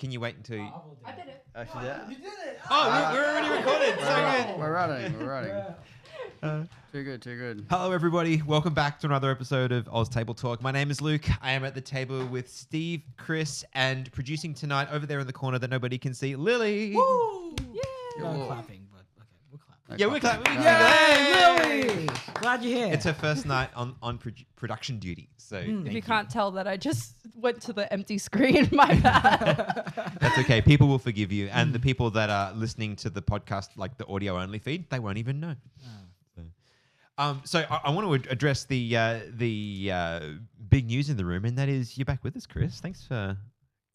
can you wait until? I did it. Actually, yeah. You did it. Oh, we're already recorded. So good. We're running. Too good. Hello, everybody. Welcome back to another episode of AusTableTalk. My name is Luke. I am at the table with Steve, Chris, and producing tonight over there in the corner that nobody can see, Lily. Woo! Yeah. No clapping, but okay, we'll clap. Yeah, we're clapping. Yay, Lily! Glad you're here. It's her first night on production duty. So If thank you can't tell that I just went to the empty screen, my bad. That's okay. People will forgive you. And the people that are listening to the podcast, like the audio only feed, they won't even know. So I want to address the big news in the room, and that is you're back with us, Chris. Thanks for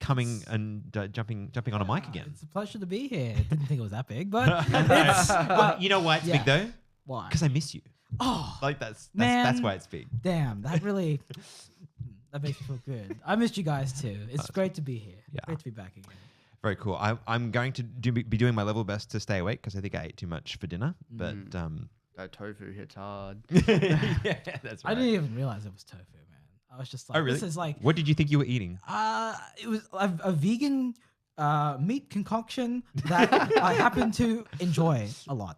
coming and jumping on a mic again. It's a pleasure to be here. Didn't think it was that big, but it's... Well, you know why it's big though? Why? Because I miss you. Oh, Like that's man. why it's big. damn. That really... that makes me feel good. I missed you guys too. It's great to be here. Yeah. Great to be back again. Very cool. I'm going to be doing my level best to stay awake because I think I ate too much for dinner. But That tofu hits hard. yeah, that's right. I didn't even realize it was tofu, man. I was just like, Oh, really? this is like... What did you think you were eating? It was a vegan meat concoction that I happen to enjoy a lot.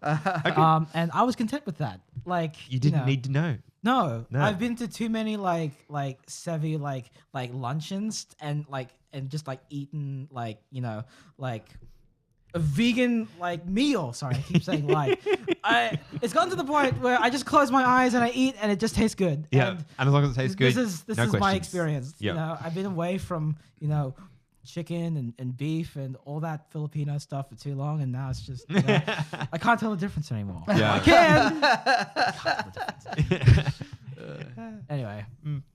And I was content with that. Like You didn't know, need to know. No, No. I've been to too many like savvy like luncheons and just like eaten like a vegan like meal. Sorry, I keep saying like. It's gotten to the point where I just close my eyes and I eat and it just tastes good. Yeah, and as long as it tastes good, This no is my questions. experience. Yeah. You know, I've been away from chicken and beef and all that Filipino stuff for too long, and now it's just I can't tell the difference anymore. Yeah. I can. I can't tell the difference. Anyway,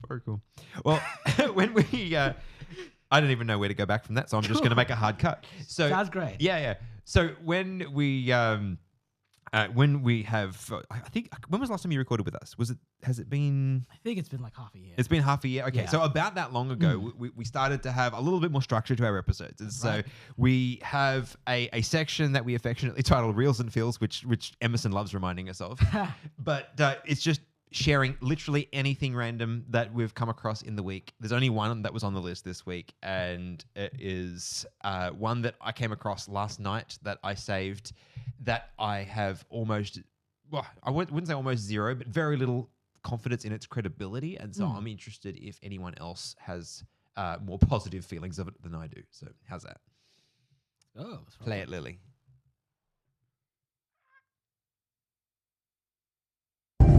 Very cool. Well, when we, I don't even know where to go back from that, so I'm just going to make a hard cut. So sounds great. Yeah. So when we have, I think, when was the last time you recorded with us? Has it been? I think it's been like half a year. It's been half a year. Okay, Yeah. so about that long ago, we started to have a little bit more structure to our episodes, and so we have a section that we affectionately titled "Reels and Feels," which Emerson loves reminding us of. But it's just sharing literally anything random that we've come across in the week. There's only one that was on the list this week, and it is one that I came across last night that I saved that I have almost, well, I wouldn't say almost zero, but very little confidence in its credibility. And so I'm interested if anyone else has more positive feelings of it than I do. So how's that? Oh, Play it, Lily.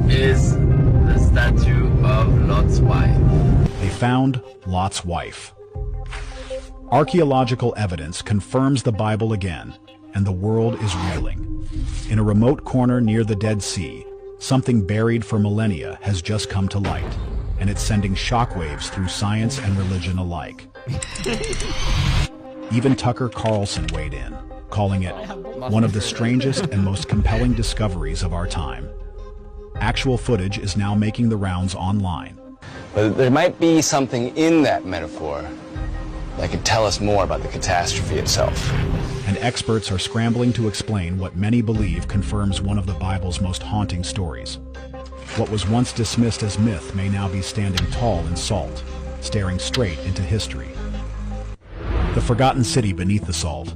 Is the statue of Lot's wife. They found Lot's wife. Archaeological evidence confirms the Bible again, and the world is reeling. In a remote corner near the Dead Sea, something buried for millennia has just come to light, and it's sending shockwaves through science and religion alike. Even Tucker Carlson weighed in, calling it one of the strangest and most compelling discoveries of our time. Actual footage is now making the rounds online. But there might be something in that metaphor that could tell us more about the catastrophe itself. And experts are scrambling to explain what many believe confirms one of the Bible's most haunting stories. What was once dismissed as myth may now be standing tall in salt, staring straight into history. The forgotten city beneath the salt.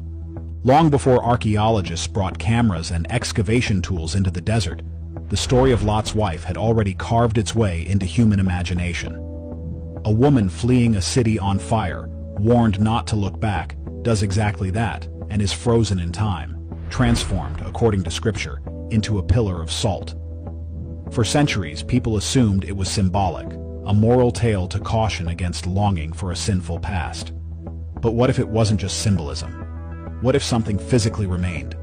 Long before archaeologists brought cameras and excavation tools into the desert, the story of Lot's wife had already carved its way into human imagination. A woman fleeing a city on fire, warned not to look back, does exactly that and is frozen in time, transformed, according to scripture, into a pillar of salt. For centuries, people assumed it was symbolic, a moral tale to caution against longing for a sinful past. But what if it wasn't just symbolism? What if something physically remained?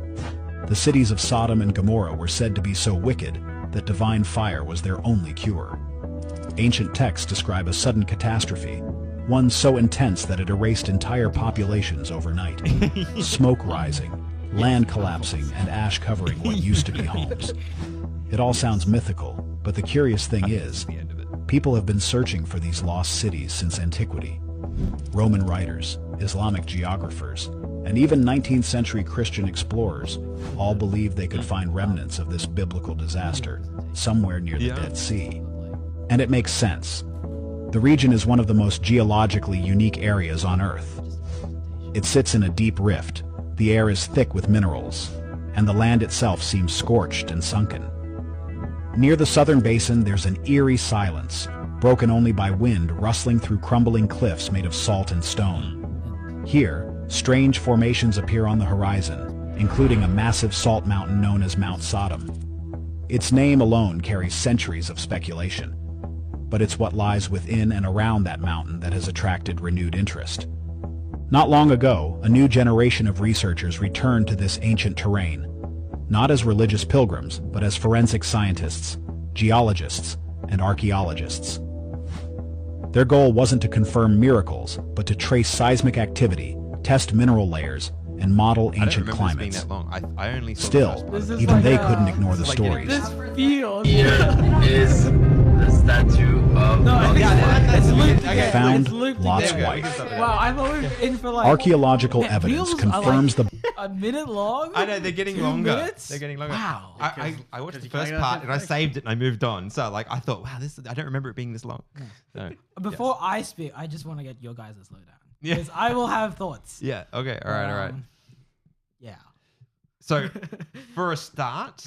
The cities of Sodom and Gomorrah were said to be so wicked that divine fire was their only cure. Ancient texts describe a sudden catastrophe, one so intense that it erased entire populations overnight. Smoke rising, land collapsing, and ash covering what used to be homes. It all sounds mythical, but the curious thing is, people have been searching for these lost cities since antiquity. Roman writers, Islamic geographers, and even 19th century Christian explorers all believed they could find remnants of this biblical disaster somewhere near the Dead Sea. And it makes sense. The region is one of the most geologically unique areas on Earth. It sits in a deep rift, the air is thick with minerals, and the land itself seems scorched and sunken. Near the southern basin, there's an eerie silence, broken only by wind rustling through crumbling cliffs made of salt and stone. Here, strange formations appear on the horizon, including a massive salt mountain known as Mount Sodom. Its name alone carries centuries of speculation, but it's what lies within and around that mountain that has attracted renewed interest. Not long ago, a new generation of researchers returned to this ancient terrain, not as religious pilgrims, but as forensic scientists, geologists, and archaeologists. Their goal wasn't to confirm miracles, but to trace seismic activity, test mineral layers, and model ancient climates. That long. I only saw the Still, first part of it. even like they a- couldn't ignore the This is like stories. This feels. Here is the statue of No, Lot's wife. it's looped Okay. again. Found It's looped Lot's again. wife. Wow, I'm always in for like Archaeological Man, evidence reels are like- confirms the a minute long. I know they're getting 2 longer. minutes? They're getting longer. Wow. I watched the you can't first get part enough and I saved it and I moved on. So like I thought, wow, I don't remember it being this long. So, Before I speak, I just want to get your guys' slowdown. Yeah. Because I will have thoughts. yeah. Okay. All right. Yeah. So for a start,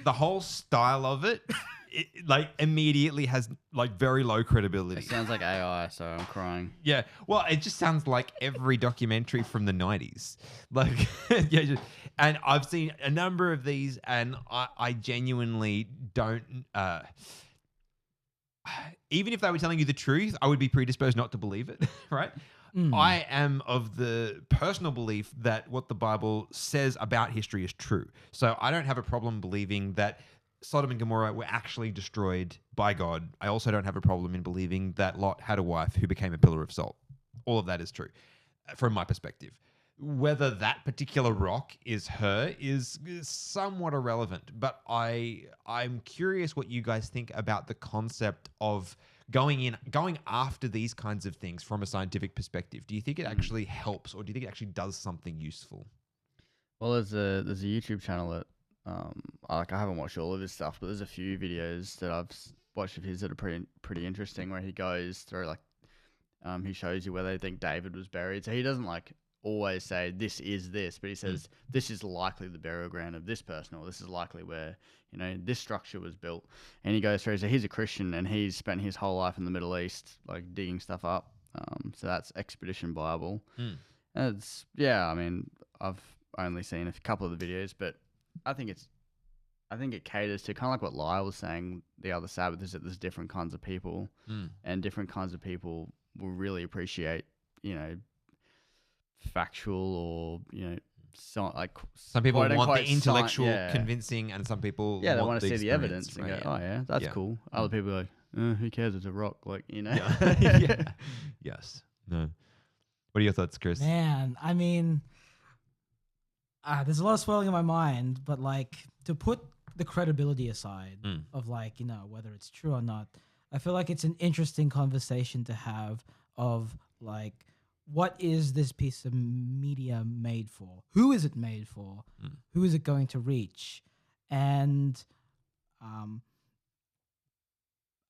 the whole style of it, like immediately has like very low credibility. It sounds like AI, so I'm crying. Yeah. Well, it just sounds like every documentary from the 90s. Like, yeah. And I've seen a number of these, and I genuinely don't. Even if they were telling you the truth, I would be predisposed not to believe it, right? I am of the personal belief that what the Bible says about history is true. So I don't have a problem believing that Sodom and Gomorrah were actually destroyed by God. I also don't have a problem in believing that Lot had a wife who became a pillar of salt. All of that is true from my perspective. Whether that particular rock is her is somewhat irrelevant, but I'm curious what you guys think about the concept of going after these kinds of things from a scientific perspective. Do you think it actually helps, or do you think it actually does something useful? Well, there's a YouTube channel that I haven't watched all of his stuff, but there's a few videos that I've watched of his that are pretty interesting, where he goes through he shows you where they think David was buried. So he doesn't always say this is this, but he says this is likely the burial ground of this person, or this is likely where this structure was built. And he goes through. So he's a Christian, and he's spent his whole life in the Middle East, digging stuff up. So that's Expedition Bible. And it's I mean, I've only seen a couple of the videos, but I think it caters to kind of like what Lyle was saying the other Sabbath, is that there's different kinds of people, and different kinds of people will really appreciate factual or some Some people want the quote-unquote intellectual convincing, and some people they want want to see the experience, evidence and right? go, oh yeah, that's Yeah. cool. Other people are like, who cares? It's a rock, Yeah. Yeah. Yes. No. What are your thoughts, Chris? Man, I mean, there's a lot of swirling in my mind, but to put the credibility aside of whether it's true or not, I feel like it's an interesting conversation to have of what is this piece of media made for? Who is it made for? Who is it going to reach? And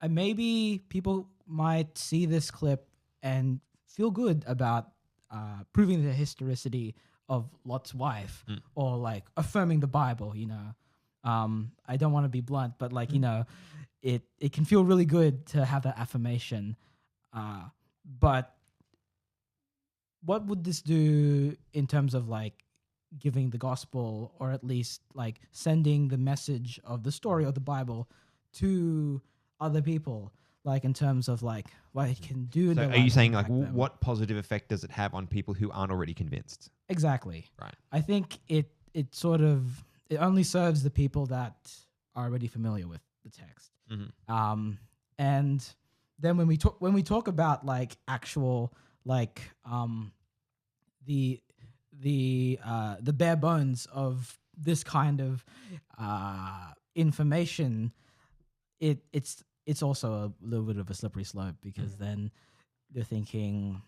maybe people might see this clip and feel good about proving the historicity of Lot's wife, or affirming the Bible. I don't want to be blunt, but it can feel really good to have that affirmation. But what would this do in terms of giving the gospel, or at least sending the message of the story of the Bible to other people? In terms of what it can do. In So their are you lives, saying impact them. what positive effect does it have on people who aren't already convinced? Exactly. Right. I think it only serves the people that are already familiar with the text. And then when we talk about actual the bare bones of this kind of information, it's also a little bit of a slippery slope, because then you're thinking,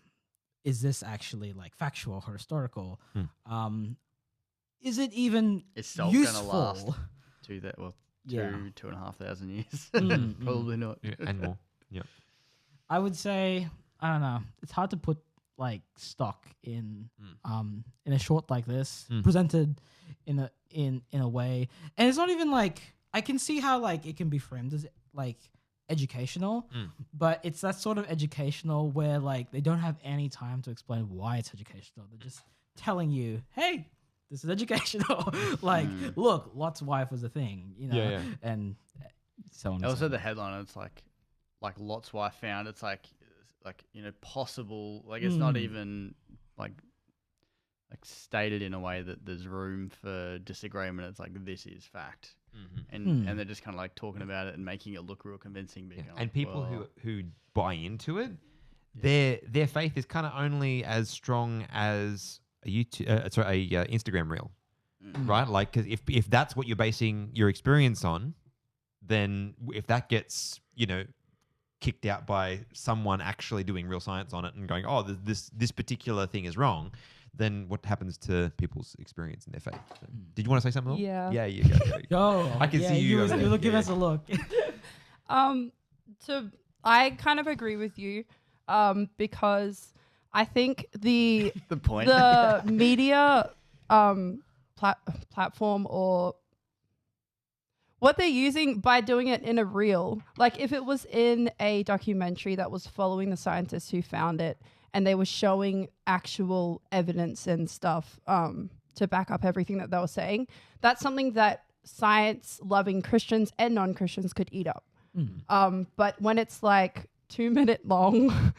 is this actually factual or historical? Is it even It's still useful? gonna last two Yeah. 2,500 years. Mm, Probably not. Yeah, and more. Yeah. I would say, I don't know. It's hard to put like stock in a short like this, Mm. presented in a way, and it's not even like I can see how like it can be framed as like educational, but it's that sort of educational where like they don't have any time to explain why it's educational. They're just telling you, hey, this is educational. like, look, Lot's wife was a thing, you know, Yeah, yeah. and so on. and Also, so the headline, it's like Lot's wife found. It's like possible. Like it's not even like stated in a way that there's room for disagreement. It's like this is fact, and they're just kind of like talking about it and making it look real convincing. Being And people who buy into it, their faith is kind of only as strong as a Instagram reel, right? Like, because if that's what you're basing your experience on, then if that gets kicked out by someone actually doing real science on it and going, oh, this particular thing is wrong, then what happens to people's experience in their faith? So, did you want to say something? Else? Yeah. Yeah, you go. Go. I can see you. You look, give us a look. So I kind of agree with you, because I think the the point. the media platform, or what they're using by doing it in a reel, like if it was in a documentary that was following the scientists who found it and they were showing actual evidence and stuff to back up everything that they were saying, that's something that science-loving Christians and non-Christians could eat up. But when it's like 2-minute long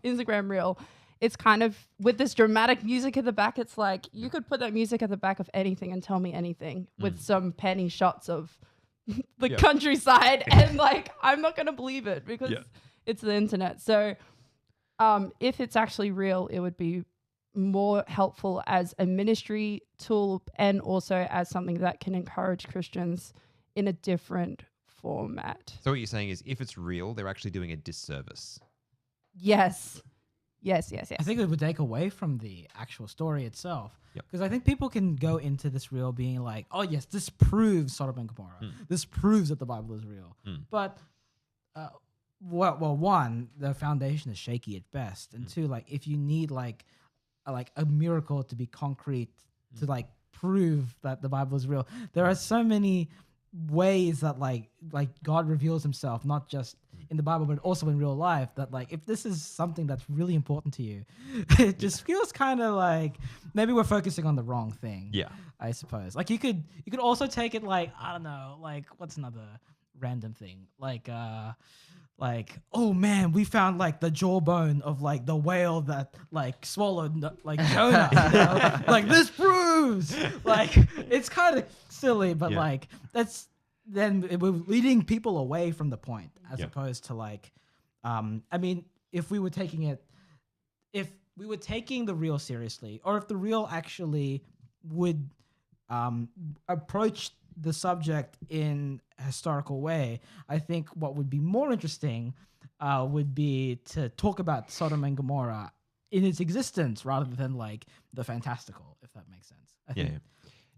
Instagram reel, it's kind of with this dramatic music at the back. It's like you could put that music at the back of anything and tell me anything with some penny shots of the countryside, and like I'm not going to believe it because it's the internet. So if it's actually real, it would be more helpful as a ministry tool and also as something that can encourage Christians in a different format. So what you're saying is, if it's real, they're actually doing a disservice. Yes. I think it would take away from the actual story itself. Yep. Because I think people can go into this reel being like, oh, yes, this proves Sodom and Gomorrah. This proves that the Bible is real. But, well, one, the foundation is shaky at best. And two, like, if you need like a miracle to be concrete to like prove that the Bible is real, there are so many ways that like God reveals himself, not just in the Bible, but also in real life, that like if this is something that's really important to you, it just feels kind of like maybe we're focusing on the wrong thing. Yeah. I suppose. Like you could also take it like, I don't know, like what's another random thing? Like oh man, we found like the jawbone of like the whale that like swallowed like Jonah. You know? Like this proves, like it's kind of silly, but like that's then we're leading people away from the point as opposed to like, I mean, if we were taking the real seriously, or if the real actually would approach the subject in a historical way, I think what would be more interesting would be to talk about Sodom and Gomorrah in its existence rather than like the fantastical, if that makes sense. I think,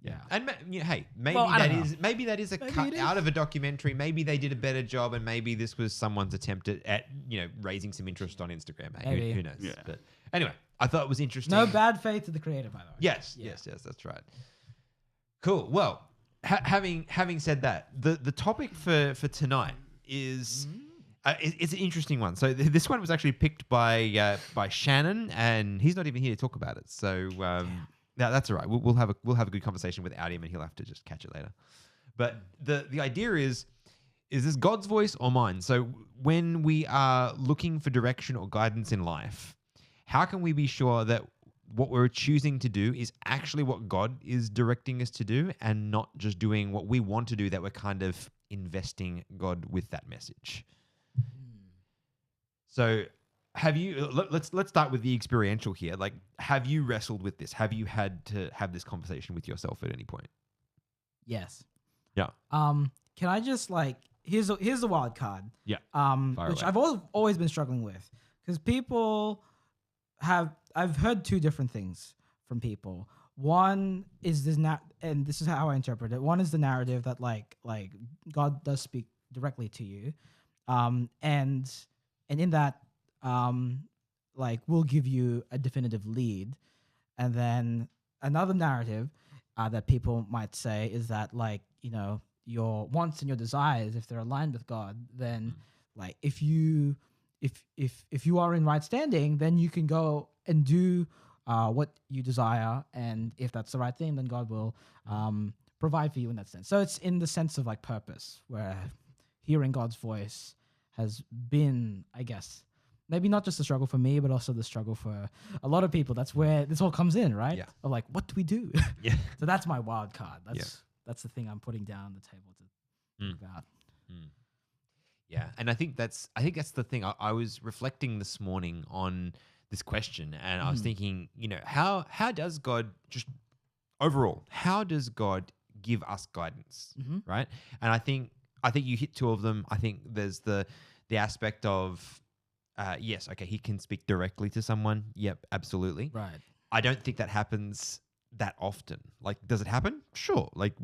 yeah. And hey, maybe Well, I don't know. maybe that is a cut out of a documentary. Maybe they did a better job, and maybe this was someone's attempt at raising some interest on Instagram. Hey, Maybe. who knows? Yeah. But anyway, I thought it was interesting. No bad faith to the creator, by the way. Yes, that's right. Cool. Well, having said that, the topic for tonight is it's an interesting one. So this one was actually picked by Shannon, and he's not even here to talk about it. So no, that's all right. We'll have a good conversation without him, and he'll have to just catch it later. But the idea is this God's voice or mine? So when we are looking for direction or guidance in life, how can we be sure that what we're choosing to do is actually what God is directing us to do, and not just doing what we want to do, that we're kind of investing God with that message? So have you, let's start with the experiential here. Like, have you wrestled with this? Have you had to have this conversation with yourself at any point? Yes. Yeah. Can I just like, here's the wild card. Yeah. Which away. I've always been struggling with, because I've heard two different things from people. One is this and this is how I interpret it. One is the narrative that like God does speak directly to you, and in that, like will give you a definitive lead. And then another narrative that people might say is that, like, you know, your wants and your desires, if they're aligned with God, then like if you are in right standing, then you can go and do what you desire, and if that's the right thing, then God will provide for you in that sense. So it's in the sense of like purpose, where hearing God's voice has been, I guess, maybe not just a struggle for me, but also the struggle for a lot of people. That's where this all comes in, right? Yeah. Of like, what do we do? Yeah. So that's my wild card. That's the thing I'm putting down on the table to think about. Yeah, and I think that's the thing. I was reflecting this morning on this question, and I was thinking, you know, how does God just overall, how does God give us guidance, right? And I think you hit two of them. I think there's the aspect of yes, okay, he can speak directly to someone. Yep, absolutely. Right. I don't think that happens that often. Like, does it happen? Sure. Like,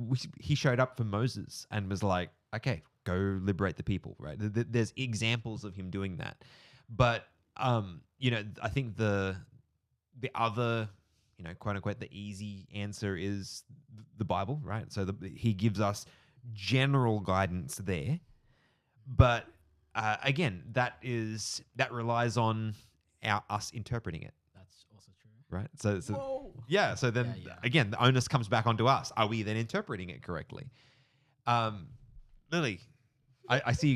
he showed up for Moses and was like, okay, go liberate the people, right? There's examples of him doing that. But, you know, I think the other, you know, quote unquote, the easy answer is the Bible, right? So he gives us general guidance there. But again, that relies on us interpreting it. That's also true. Right. So yeah. So then again, the onus comes back onto us. Are we then interpreting it correctly? Lily, I see you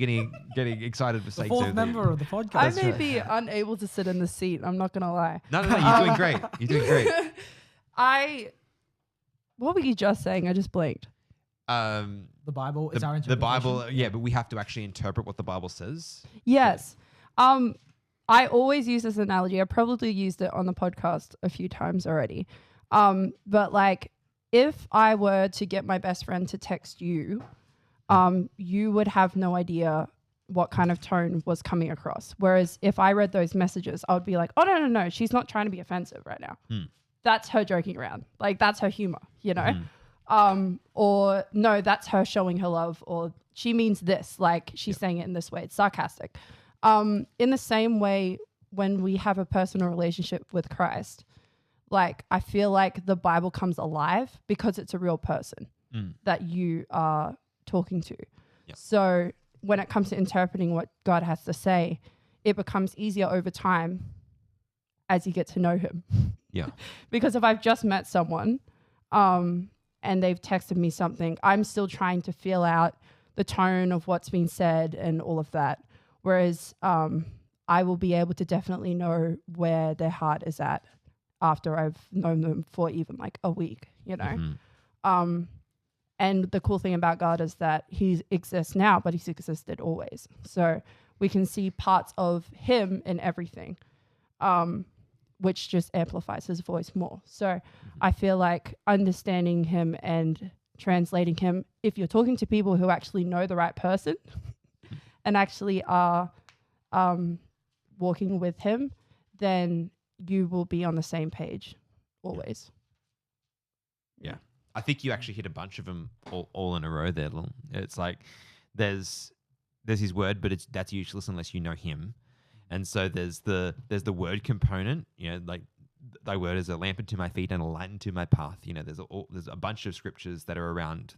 getting excited for The sake fourth of member of the podcast. I may be unable to sit in the seat. I'm not gonna lie. No, you're doing great. You're doing great. What were you just saying? I just blinked. The Bible is our The interpretation. Bible, yeah, but we have to actually interpret what the Bible says. Yes. I always use this analogy. I probably used it on the podcast a few times already. But like, if I were to get my best friend to text you, you would have no idea what kind of tone was coming across. Whereas if I read those messages, I would be like, oh, no, she's not trying to be offensive right now. That's her joking around. Like, that's her humor, you know? Or no, that's her showing her love, or she means this, like she's saying it in this way. It's sarcastic. In the same way, when we have a personal relationship with Christ, like I feel like the Bible comes alive because it's a real person that you are talking to. So when it comes to interpreting what God has to say, it becomes easier over time as you get to know him. Yeah. Because if I've just met someone, and they've texted me something, I'm still trying to feel out the tone of what's been said and all of that. Whereas I will be able to definitely know where their heart is at after I've known them for even like a week, you know? And the cool thing about God is that he exists now, but he's existed always. So we can see parts of him in everything, which just amplifies his voice more. So I feel like understanding him and translating him, if you're talking to people who actually know the right person and actually are walking with him, then you will be on the same page always. Yeah. I think you actually hit a bunch of them all in a row there, Lil. It's like there's his word, but that's useless unless you know him. And so there's the word component, you know, like thy word is a lamp unto my feet and a light unto my path. You know, there's a bunch of scriptures that are around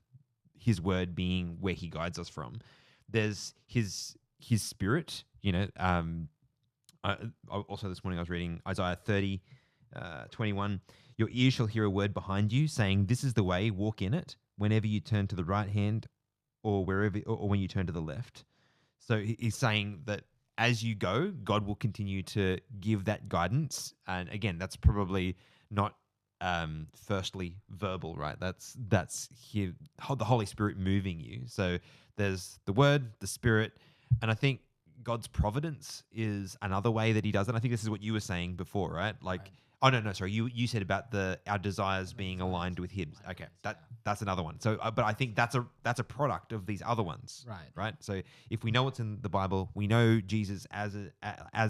his word being where he guides us from. There's his spirit, you know. Also this morning I was reading Isaiah 30, 21. Your ears shall hear a word behind you saying, this is the way, walk in it, whenever you turn to the right hand or when you turn to the left. So he's saying that as you go, God will continue to give that guidance. And again, that's probably not firstly verbal, right? That's the Holy Spirit moving you. So there's the word, the Spirit, and I think God's providence is another way that he does it. I think this is what you were saying before, right? Like, right. Oh no, sorry. You said about our desires being aligned with his. Okay, that's another one. So, but I think that's a product of these other ones, right? So if we know what's in the Bible, we know Jesus as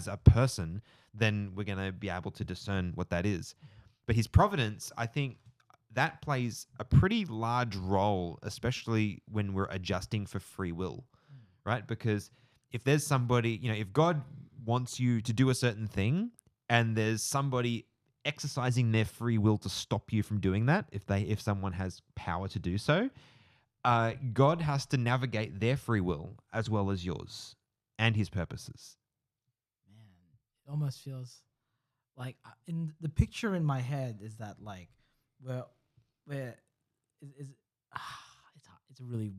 a person, then we're going to be able to discern what that is. But his providence, I think, that plays a pretty large role, especially when we're adjusting for free will, right? Because if there's somebody, you know, if God wants you to do a certain thing, and there's somebody exercising their free will to stop you from doing that, if someone has power to do so, God has to navigate their free will as well as yours and his purposes. Man, it almost feels like in the picture in my head is that like where is it's a really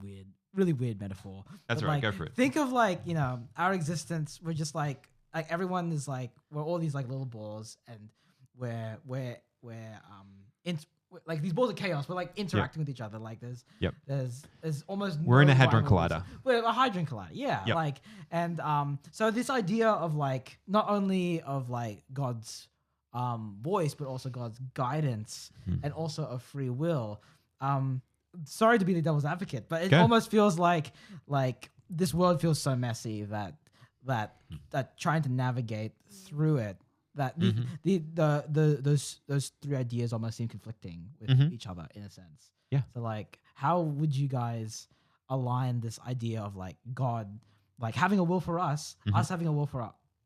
weird metaphor. That's But, right, like, go for it. Think of like, our existence. We're just like everyone is like, we're all these like little balls, and we're like these balls of chaos. We're like interacting with each other. Like there's almost We're in a no hadron rhyme or collider. reason. We're a hadron collider. Yeah. Yep. Like, and so this idea of like not only of like God's voice, but also God's guidance and also of free will. Sorry to be the devil's advocate, but it almost feels like this world feels so messy that trying to navigate through it, that those three ideas almost seem conflicting with each other in a sense. Yeah. So like, how would you guys align this idea of like God, like having a will for us, us having a will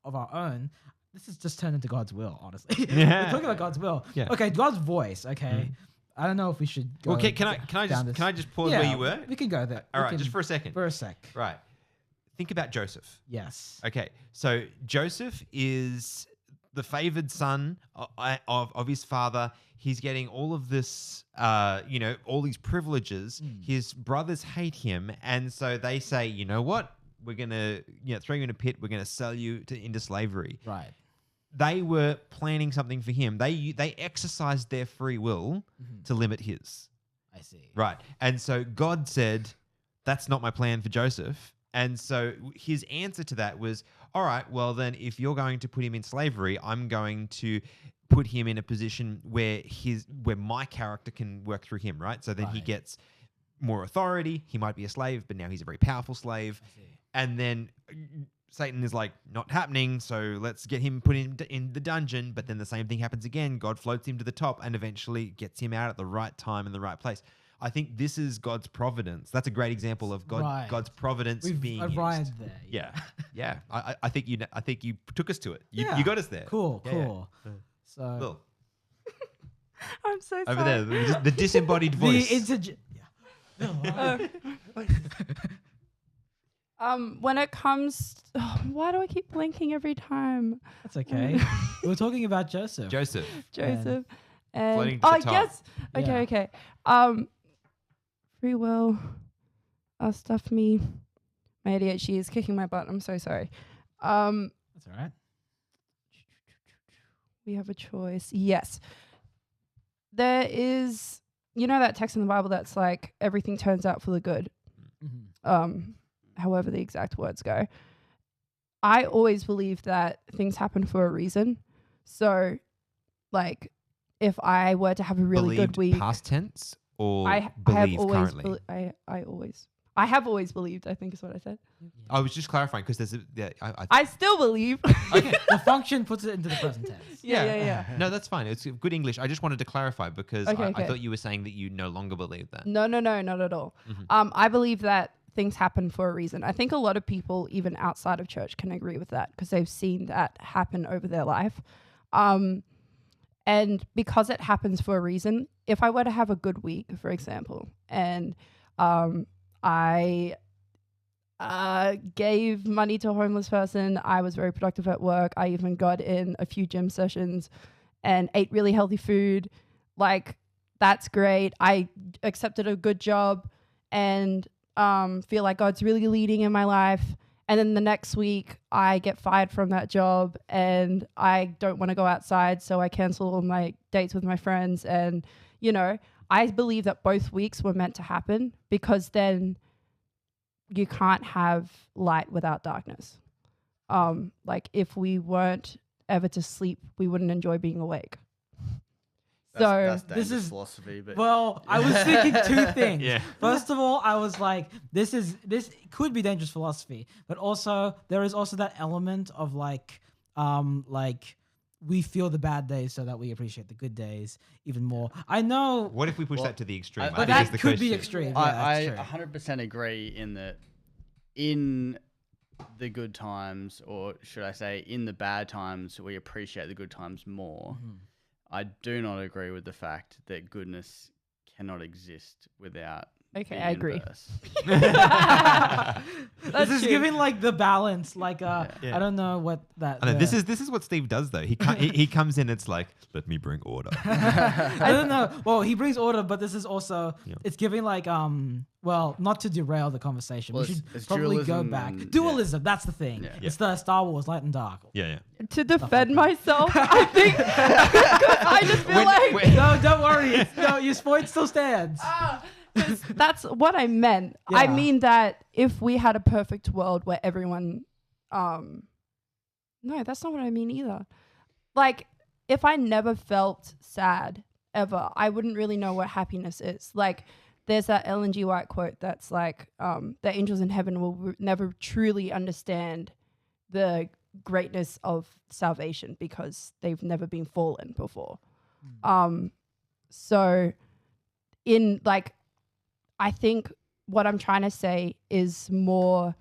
of our own? This is just turned into God's will, honestly. Yeah. We're talking about God's will. Yeah. Okay, God's voice. Okay. I don't know if we should go. Well, can I just pause where you were? We can go there. All We right, can- just for a second. For a sec. Right. Think about Joseph. Yes. Okay, so Joseph is the favored son of his father. He's getting all of this, all these privileges. His brothers hate him, and so they say, you know what? We're gonna, throw you in a pit. We're gonna sell you into slavery. Right. They were planning something for him. They exercised their free will to limit his. I see. Right, and so God said, "That's not my plan for Joseph." And so his answer to that was, all right, well then if you're going to put him in slavery, I'm going to put him in a position where my character can work through him, right? So then he Right. gets more authority. He might be a slave, but now he's a very powerful slave. I see. And then Satan is like, not happening, so let's get him put in the dungeon. But then the same thing happens again. God floats him to the top and eventually gets him out at the right time in the right place. I think this is God's providence. That's a great example of Right. God's providence being used. arrived there. Yeah, yeah. I think you took us to it. You Yeah. got us there. Cool. Yeah, Cool. yeah. So Look, I'm so sorry. over there, the disembodied voice. When it comes, why do I keep blinking every time? That's okay. We're talking about Joseph. Joseph. Joseph. Floating And to the top. yes. Yeah. Okay. Free will. Stuff me. My ADHD is kicking my butt. I'm so sorry. That's all right. We have a choice. Yes. There is, that text in the Bible that's like everything turns out for the good. However the exact words go. I always believe that things happen for a reason. So, like, if I were to have a really Believed good week, past tense or I have believe always, currently? I have always believed. I think is what I said. I was just clarifying because there's I still believe. okay. The function puts it into the present tense. Yeah. No, that's fine. It's good English. I just wanted to clarify because Okay, I okay. thought you were saying that you no longer believe that. No, not at all. I believe that things happen for a reason. I think a lot of people, even outside of church, can agree with that because they've seen that happen over their life. And because it happens for a reason, if I were to have a good week, for example, and I gave money to a homeless person, I was very productive at work, I even got in a few gym sessions and ate really healthy food, like, that's great. I accepted a good job and feel like God's really leading in my life. And then the next week I get fired from that job and I don't want to go outside, so I cancel all my dates with my friends. And, I believe that both weeks were meant to happen because then you can't have light without darkness. Like, if we weren't ever to sleep, we wouldn't enjoy being awake. That's this dangerous is- philosophy, but Well, I was thinking two things. Yeah. First of all, I was like, this could be dangerous philosophy, but also there is also that element of like we feel the bad days so that we appreciate the good days even more. I know, What if we push that to the extreme? but I think that is the could be question. extreme. Yeah, I that's true. 100% agree in that in the good times, or should I say, in the bad times, we appreciate the good times more. I do not agree with the fact that goodness cannot exist without. Okay, the I agree. inverse. This is true. giving like the balance. Like Yeah. I don't know what that. I know, the- this is what Steve does though. He comes in. It's like, let me bring order. I don't know. Well, he brings order, but this is also Yeah. it's giving like well, not to derail the conversation. Well, we should it's probably go dualism back. and- Dualism, that's the thing. Yeah. It's the Star Wars Light and Dark. Yeah, yeah. To defend myself, I think 'cause I just feel like No, don't worry. No, your point still stands. 'cause that's what I meant. I Yeah. mean that if we had a perfect world where everyone, no, that's not what I mean either. Like, if I never felt sad ever, I wouldn't really know what happiness is. Like, there's that Ellen G. White quote that's like, the angels in heaven will never truly understand the greatness of salvation because they've never been fallen before. So in like, I think what I'm trying to say is more,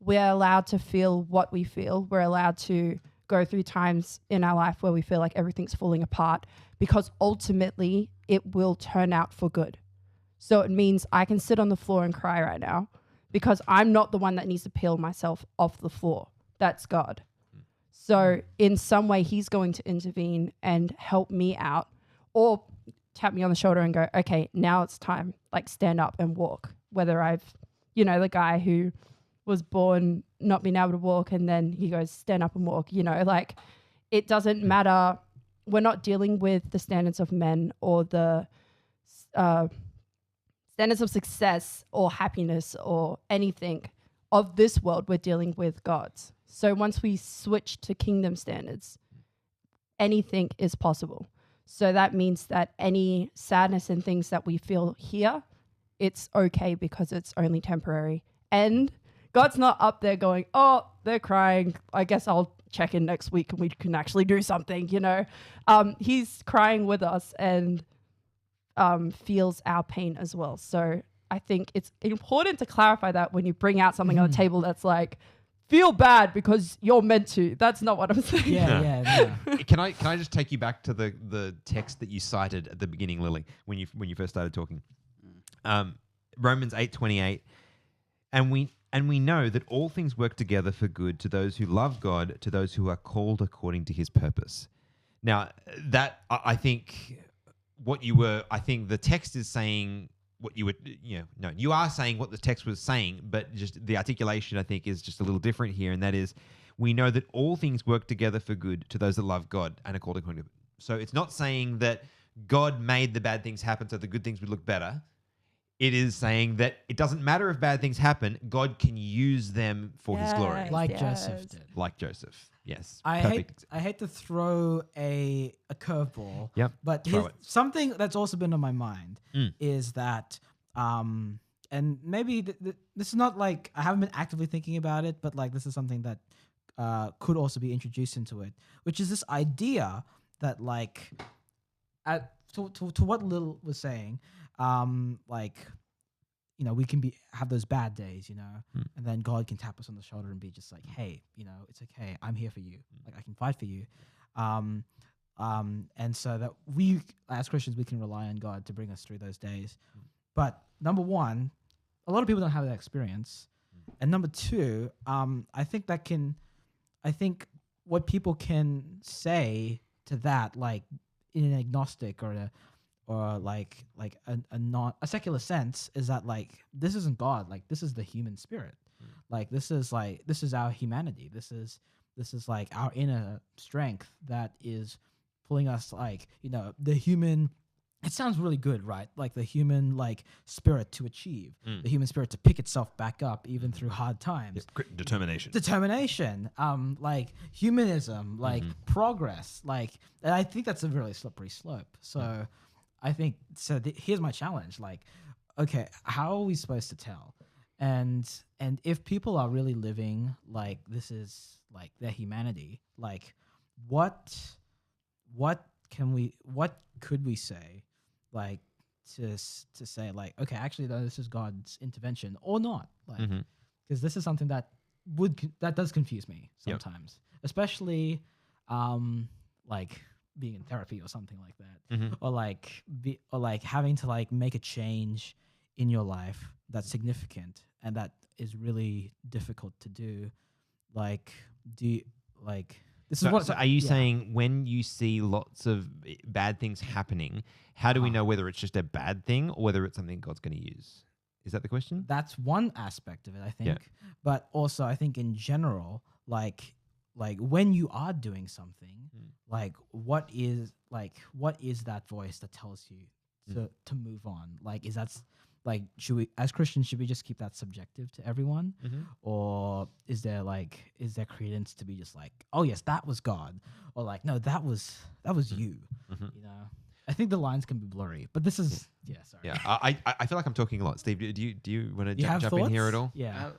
we're allowed to feel what we feel. We're allowed to go through times in our life where we feel like everything's falling apart because ultimately it will turn out for good. So it means I can sit on the floor and cry right now because I'm not the one that needs to peel myself off the floor. That's God. So in some way, he's going to intervene and help me out or tap me on the shoulder and go, okay, now it's time, like stand up and walk. Whether I've, you know, the guy who was born not being able to walk and then he goes, stand up and walk, you know, like it doesn't matter. We're not dealing with the standards of men or the standards of success or happiness or anything of this world. We're dealing with God's. So once we switch to kingdom standards, anything is possible. So that means that any sadness and things that we feel here, it's okay because it's only temporary. And God's not up there going, oh, they're crying. I guess I'll check in next week and we can actually do something, you know. He's crying with us and feels our pain as well. So I think it's important to clarify that when you bring out something on the table that's like, feel bad because you're meant to. That's not what I'm saying. Yeah. Can I just take you back to the text that you cited at the beginning, Lily, when you first started talking? Romans 8:28, and we know that all things work together for good to those who love God, to those who are called according to His purpose. Now, that I think the text is saying what you would, you are saying what the text was saying, but just the articulation, I think, is just a little different here. And that is, we know that all things work together for good to those that love God and are called according to. So it's not saying that God made the bad things happen so the good things would look better. It is saying that it doesn't matter if bad things happen, God can use them for His glory. Like Yes. Joseph did. Like Joseph. Yes. I Perfect. hate to throw a curveball. Yep. But Throw it. something that's also been on my mind Mm. is that, and maybe this is not like I haven't been actively thinking about it, but like this is something that could also be introduced into it, which is this idea that like, to what Lil was saying, like, we can have those bad days, and then God can tap us on the shoulder and be just like, hey, it's okay. I'm here for you. Like I can fight for you. And so that we, as Christians, we can rely on God to bring us through those days. But number one, a lot of people don't have that experience. And number two, I think what people can say to that, like in an agnostic or like a secular sense, is that like this isn't God, like this is the human spirit, like this is our humanity, this is like our inner strength that is pulling us, like the human. It sounds really good, right? Like the human like spirit to achieve, the human spirit to pick itself back up even through hard times. Determination, like humanism, like progress, like, and I think that's a really slippery slope. So I think, here's my challenge. Like, okay, how are we supposed to tell? And if people are really living like this is like their humanity, like what could we say, like to say like, okay, actually though, this is God's intervention or not, like because this is something that that does confuse me Yep. sometimes, especially like being in therapy or something like that, Mhm. or like having to like make a change in your life that's significant and that is really difficult to do. Like, this is So, what? so are you yeah. saying when you see lots of bad things happening, how do we know whether it's just a bad thing or whether it's something God's going to use? Is that the question? That's one aspect of it, I think. Yeah. But also, I think in general, like when you are doing something, like what is that voice that tells you to move on? Like, is that like, should we, as Christians, should we just keep that subjective to everyone, or is there credence to be just like, oh yes, that was God, or like, no, that was you, you know? I think the lines can be blurry, but this is sorry. Yeah, I feel like I'm talking a lot. Steve, do you want to You have jump in here at thoughts?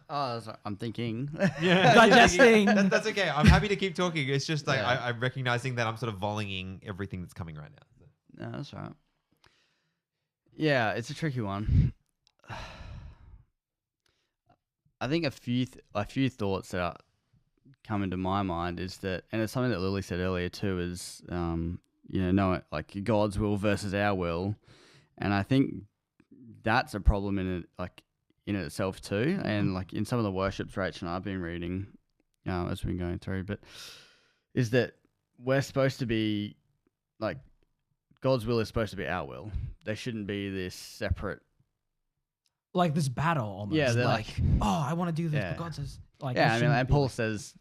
all? Yeah. I'm thinking. Yeah, Digesting. That's okay. I'm happy to keep talking. It's just like Yeah. I'm recognizing that I'm sort of volleying everything that's coming right now. No, that's right. Yeah, it's a tricky one. I think a few thoughts that come into my mind is that, and it's something that Lily said earlier too, is know like God's will versus our will, and I think that's a problem in itself too, and like in some of the worships Rach and I've been reading, as we've been going through, but is that we're supposed to be like God's will is supposed to be our will. There shouldn't be this separate. Like this battle almost. Yeah, they're like, like- oh, I want to do this, Yeah. but God says, like, Yeah, it I mean, shouldn't and be Paul like- says,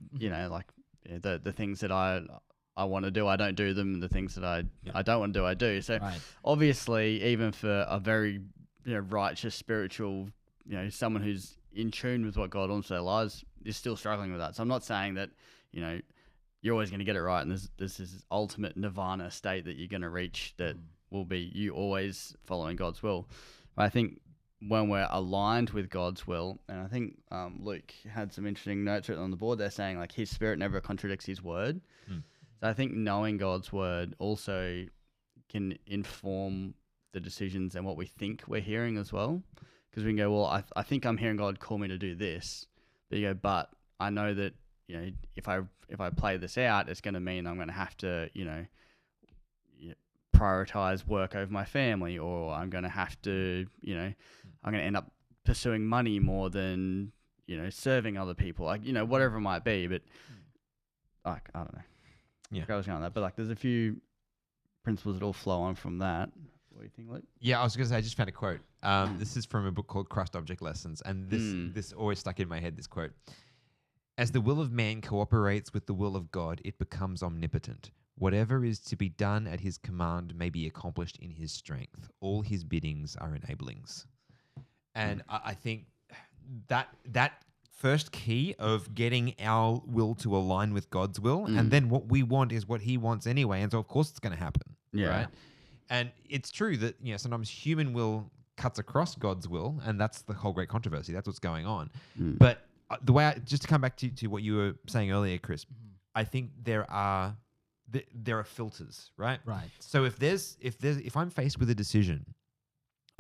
the things that I want to do, I don't do them. The things that I don't want to do, I do. So Right. obviously, even for a very righteous, spiritual, someone who's in tune with what God wants for their lives, is still struggling with that. So I'm not saying that you're always going to get it right, and there's this ultimate nirvana state that you're going to reach that will be you always following God's will. But I think when we're aligned with God's will, and I think Luke had some interesting notes written on the board there saying like his spirit never contradicts his word. So I think knowing God's word also can inform the decisions and what we think we're hearing as well. Because we can go, well, I think I'm hearing God call me to do this. But you go, but I know that if I play this out, it's going to mean I'm going to have to prioritize work over my family, or I'm going to have to I'm going to end up pursuing money more than serving other people, like whatever it might be. But like I don't know. Yeah, I was going on that, but like there's a few principles that all flow on from that. What do you think, Luke? Yeah, I was going to say I just found a quote. This is from a book called Christ Object Lessons, and this always stuck in my head. This quote: "As the will of man cooperates with the will of God, it becomes omnipotent. Whatever is to be done at his command may be accomplished in his strength. All his biddings are enablings." And I think that first key of getting our will to align with God's will, and then what we want is what he wants anyway, and so of course it's going to happen. Yeah. Right? And it's true that sometimes human will cuts across God's will, and that's the whole great controversy. That's what's going on. But the way just to come back to what you were saying earlier, Chris, I think there are filters, right? Right. So if I'm faced with a decision,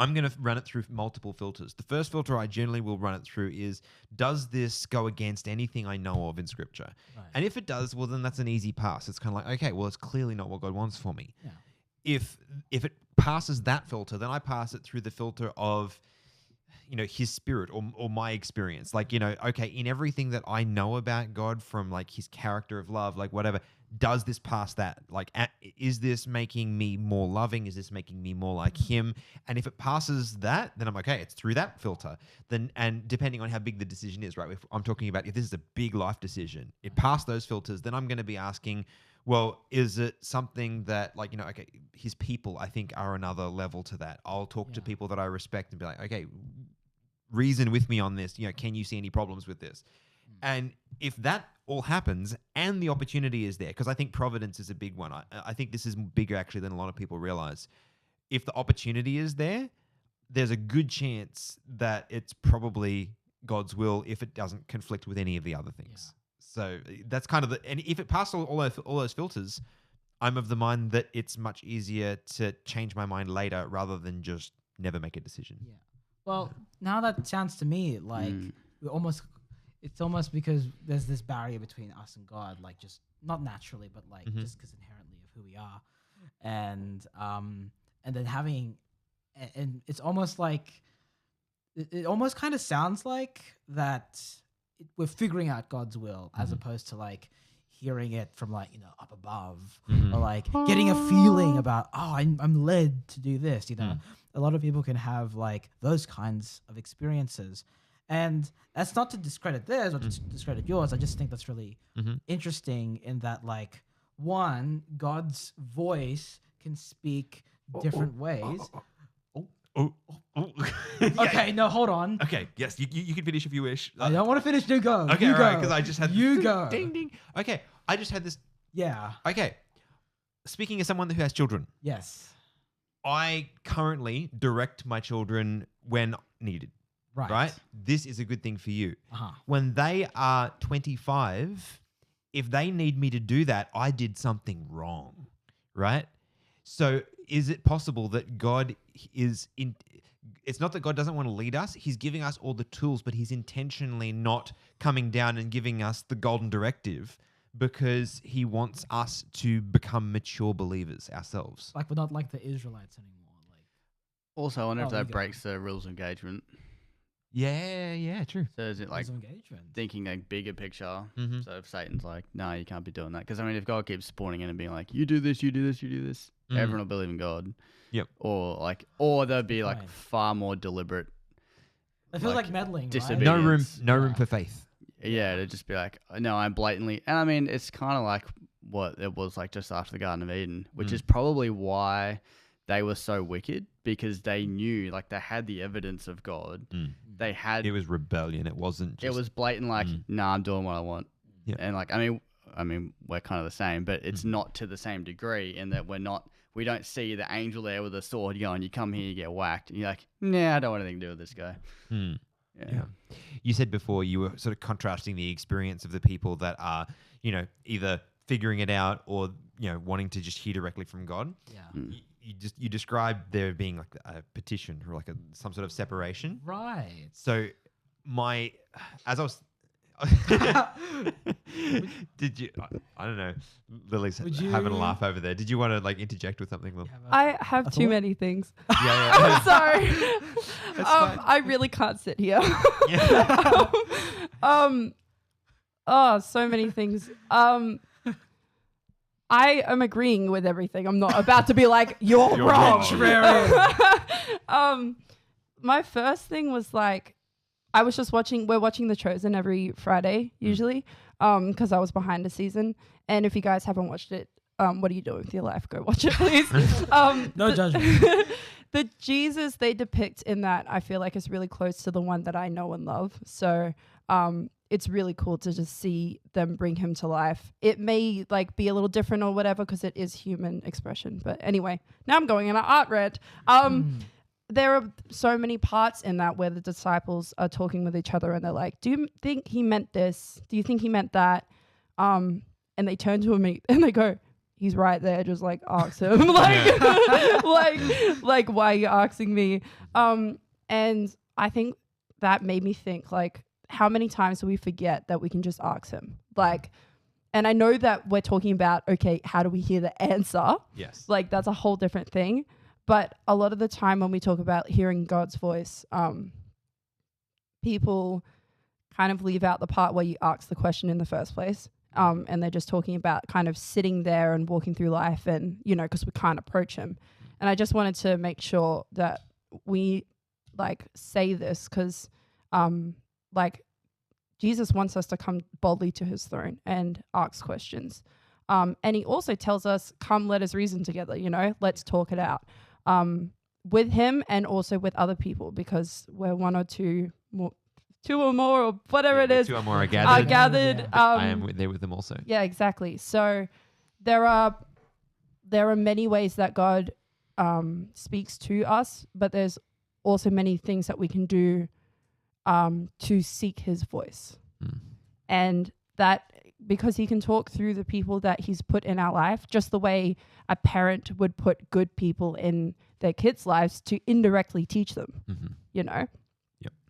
I'm going to run it through multiple filters. The first filter I generally will run it through is, does this go against anything I know of in Scripture? Right. And if it does, well, then that's an easy pass. It's kind of like, okay, well, it's clearly not what God wants for me. Yeah. If it passes that filter, then I pass it through the filter of his spirit or my experience. Like, okay, in everything that I know about God, from like his character of love, like whatever, does this pass that? Like, is this making me more loving? Is this making me more like him? And if it passes that, then I'm okay. It's through that filter. Then, and depending on how big the decision is, right? If I'm talking about if this is a big life decision, it passed those filters, then I'm going to be asking, well, is it something that okay, his people, I think, are another level to that. I'll talk to people that I respect and be like, okay, reason with me on this. Can you see any problems with this? And if that all happens and the opportunity is there, because I think providence is a big one. I think this is bigger actually than a lot of people realize. If the opportunity is there, there's a good chance that it's probably God's will if it doesn't conflict with any of the other things. So that's kind of and if it passes all those filters, I'm of the mind that it's much easier to change my mind later rather than just never make a decision. Yeah. Well, now that sounds to me like we almost it's almost because there's this barrier between us and God, like just not naturally, but like Mhm. just because inherently of who we are, and then having, and it's almost like it almost kind of sounds like that we're figuring out God's will as opposed to like hearing it from like up above or like getting a feeling about I'm led to do this. A lot of people can have like those kinds of experiences. And that's not to discredit theirs or to discredit yours. I just think that's really interesting in that, like, one, God's voice can speak different ways. Okay, no, hold on. Okay, yes, you can finish if you wish. I don't want to finish. You go. Okay, you all right, go. because I just had You this go. ding ding. Okay, I just had this. Yeah. Okay, speaking as someone who has children, Yes. I currently direct my children when needed. Right? This is a good thing for you. When they are 25, if they need me to do that, I did something wrong, right? So is it possible that God is in? It's not that God doesn't want to lead us. He's giving us all the tools, but he's intentionally not coming down and giving us the golden directive because he wants us to become mature believers ourselves. Like we're not like the Israelites anymore. Like Also, I wonder if you that go. breaks the rules of engagement. Yeah, true. So is it like rules of engagement. thinking a bigger picture? Mhm. So if Satan's like, no, you can't be doing that. Because I mean, if God keeps spawning in and being like, you do this, you do this, you do this, everyone will believe in God. Yep. Or there'd be like Right. far more deliberate. It feels like, like meddling, right? disobedience. No room Yeah. for faith. Yeah, to just be like, no, I'm blatantly. And I mean, it's kind of like what it was like just after the Garden of Eden, which is probably why they were so wicked, because they knew, like, they had the evidence of God. They had. It was rebellion. It wasn't just... It was blatant, like, nah, I'm doing what I want. Yeah. And like, I mean, we're kind of the same, but it's not to the same degree in that we don't see the angel there with a sword going, you come here, you get whacked. And you're like, nah, I don't want anything to do with this guy. Yeah. You said before you were sort of contrasting the experience of the people that are, either figuring it out or, wanting to just hear directly from God. Yeah. You described there being like a petition or like some sort of separation. Right. So as I was, did you? I don't know. Lily's Would you- having a laugh over there. Did you want to like interject with something, Lil? I have too thought? many things. Yeah. I'm sorry. fine. I really can't sit here. Yeah. So many things. I am agreeing with everything. I'm not about to be like, you're wrong. My first thing was like, I was just we're watching The Chosen every Friday usually, because I was behind a season. And if you guys haven't watched it, what are you doing with your life? Go watch it, please. No judgment. The Jesus they depict in that, I feel like, is really close to the one that I know and love. So it's really cool to just see them bring him to life. It may like be a little different or whatever because it is human expression. But anyway, now I'm going in an art rant. There are so many parts in that where the disciples are talking with each other and they're like, do you think he meant this? Do you think he meant that? And they turn to him and they go, he's right there. Just like ask him, like, why are you asking me? And I think that made me think, like, how many times do we forget that we can just ask him? Like, and I know that we're talking about, okay, how do we hear the answer? Yes. Like, that's a whole different thing. But a lot of the time when we talk about hearing God's voice, people kind of leave out the part where you ask the question in the first place. And they're just talking about kind of sitting there and walking through life and, because we can't approach him. And I just wanted to make sure that we like say this because like Jesus wants us to come boldly to his throne and ask questions. And he also tells us, come, let us reason together, let's talk it out with him and also with other people, because we're one or two or more or whatever it is. Two or more are Are gathered. gathered. I am there with them also. Yeah, exactly. So there are many ways that God speaks to us, but there's also many things that we can do to seek his voice. And that, because he can talk through the people that he's put in our life, just the way a parent would put good people in their kids' lives to indirectly teach them, Mm-hmm. Yep.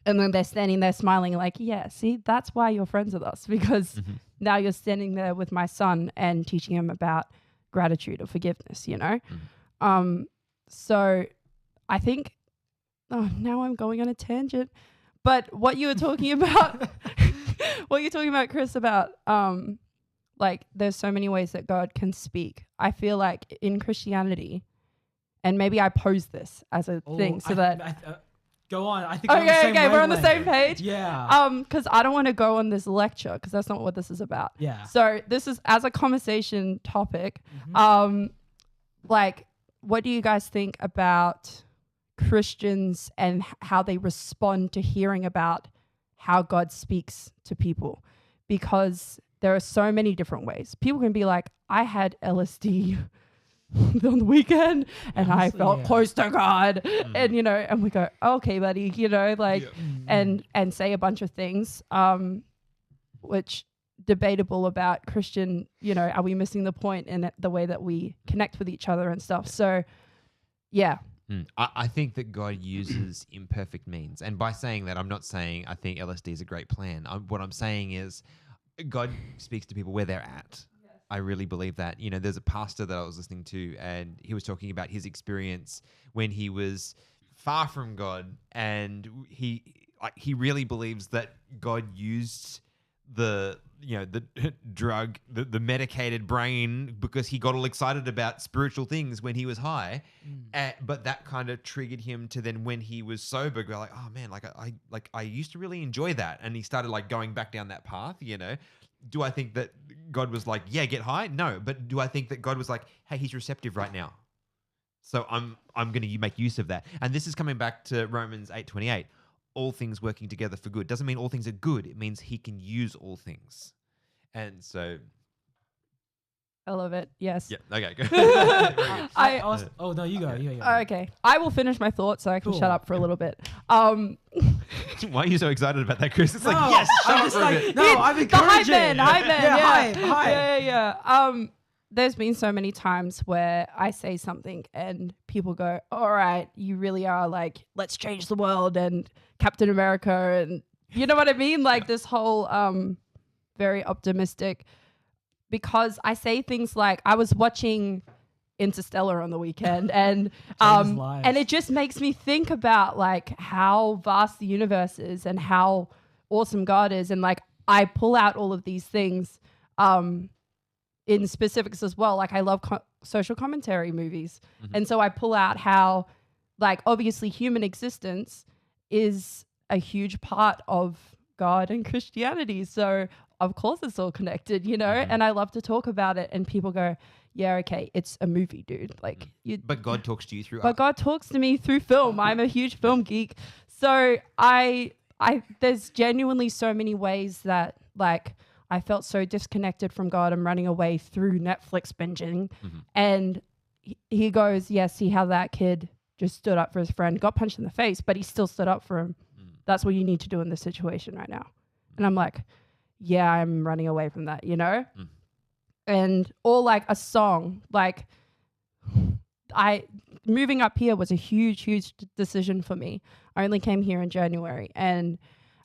And then they're standing there smiling like, yeah, see, that's why you're friends with us, because now you're standing there with my son and teaching him about gratitude or forgiveness, you know? So I think, now I'm going on a tangent. But what you were talking about, Chris, about like there's so many ways that God can speak. I feel like in Christianity, and maybe I posed this as a thing so that go on. I think we're on the same page. Yeah. Because I don't want to go on this lecture because that's not what this is about. Yeah. So this is as a conversation topic. Like, what do you guys think about Christians and how they respond to hearing about how God speaks to people? Because there are so many different ways. People can be like, I had LSD on the weekend and I felt close to God. And, you know, and we go, okay, buddy, you know, like, and say a bunch of things, which debatable about Christian, you know, are we missing the point in the way that we connect with each other and stuff? So, yeah. I think that God uses imperfect means. And by saying that, I'm not saying I think LSD is a great plan. What I'm saying is God speaks to people where they're at. Yes. I really believe that. You know, there's a pastor that I was listening to, and he was talking about his experience when he was far from God, and he really believes that God used the drug, the medicated brain, because he got all excited about spiritual things when he was high, but that kind of triggered him to then when he was sober go like, oh man, I used to really enjoy that, and he started like going back down that path. You know, do I think that God was like, yeah, get high? No, but do I think that God was like, hey, he's receptive right now, so I'm going to make use of that? And this is coming back to Romans 8:28. All things working together for good. Doesn't mean all things are good. It means he can use all things. And so... I love it. Yes. Yeah. Okay. Good. No, you go. Okay. I will finish my thoughts so I can shut up for a little bit. Why are you so excited about that, Chris? It's like, yes, shut up for a bit. No, I'm encouraging. The hype man. Yeah. Yeah. There's been so many times where I say something and people go, all right, you really are like, let's change the world and Captain America, and you know what I mean? Like this whole very optimistic, because I say things like, I was watching Interstellar on the weekend and it just makes me think about like how vast the universe is and how awesome God is. And like I pull out all of these things in specifics as well. Like I love social commentary movies. And so I pull out how like obviously human existence is a huge part of God and Christianity. So of course it's all connected, you know, and I love to talk about it, and people go, yeah, okay, it's a movie, dude. Like but God talks to you through art. But God talks to me through film. I'm a huge film geek. So I there's genuinely so many ways that like I felt so disconnected from God. I'm running away through Netflix binging. And he goes, yeah, see how that kid just stood up for his friend, got punched in the face, but he still stood up for him. That's what you need to do in this situation right now. And I'm like, yeah, I'm running away from that, you know? And or like a song, like moving up here was a huge decision for me. I only came here in January, and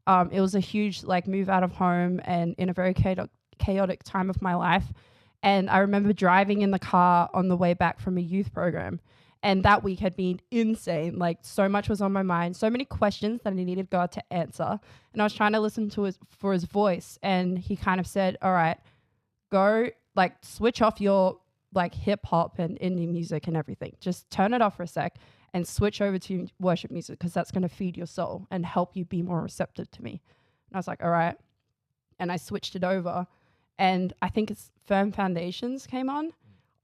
it was a huge like move out of home and in a very chaotic time of my life. And I remember driving in the car on the way back from a youth program, and that week had been insane. Like so much was on my mind, so many questions that I needed God to answer. And I was trying to listen to his voice, and he kind of said, all right, go like switch off your like hip hop and indie music and everything. Just turn it off for a sec and switch over to worship music, because that's going to feed your soul and help you be more receptive to me. And I was like, all right. And I switched it over, and I think it's Firm Foundations came on.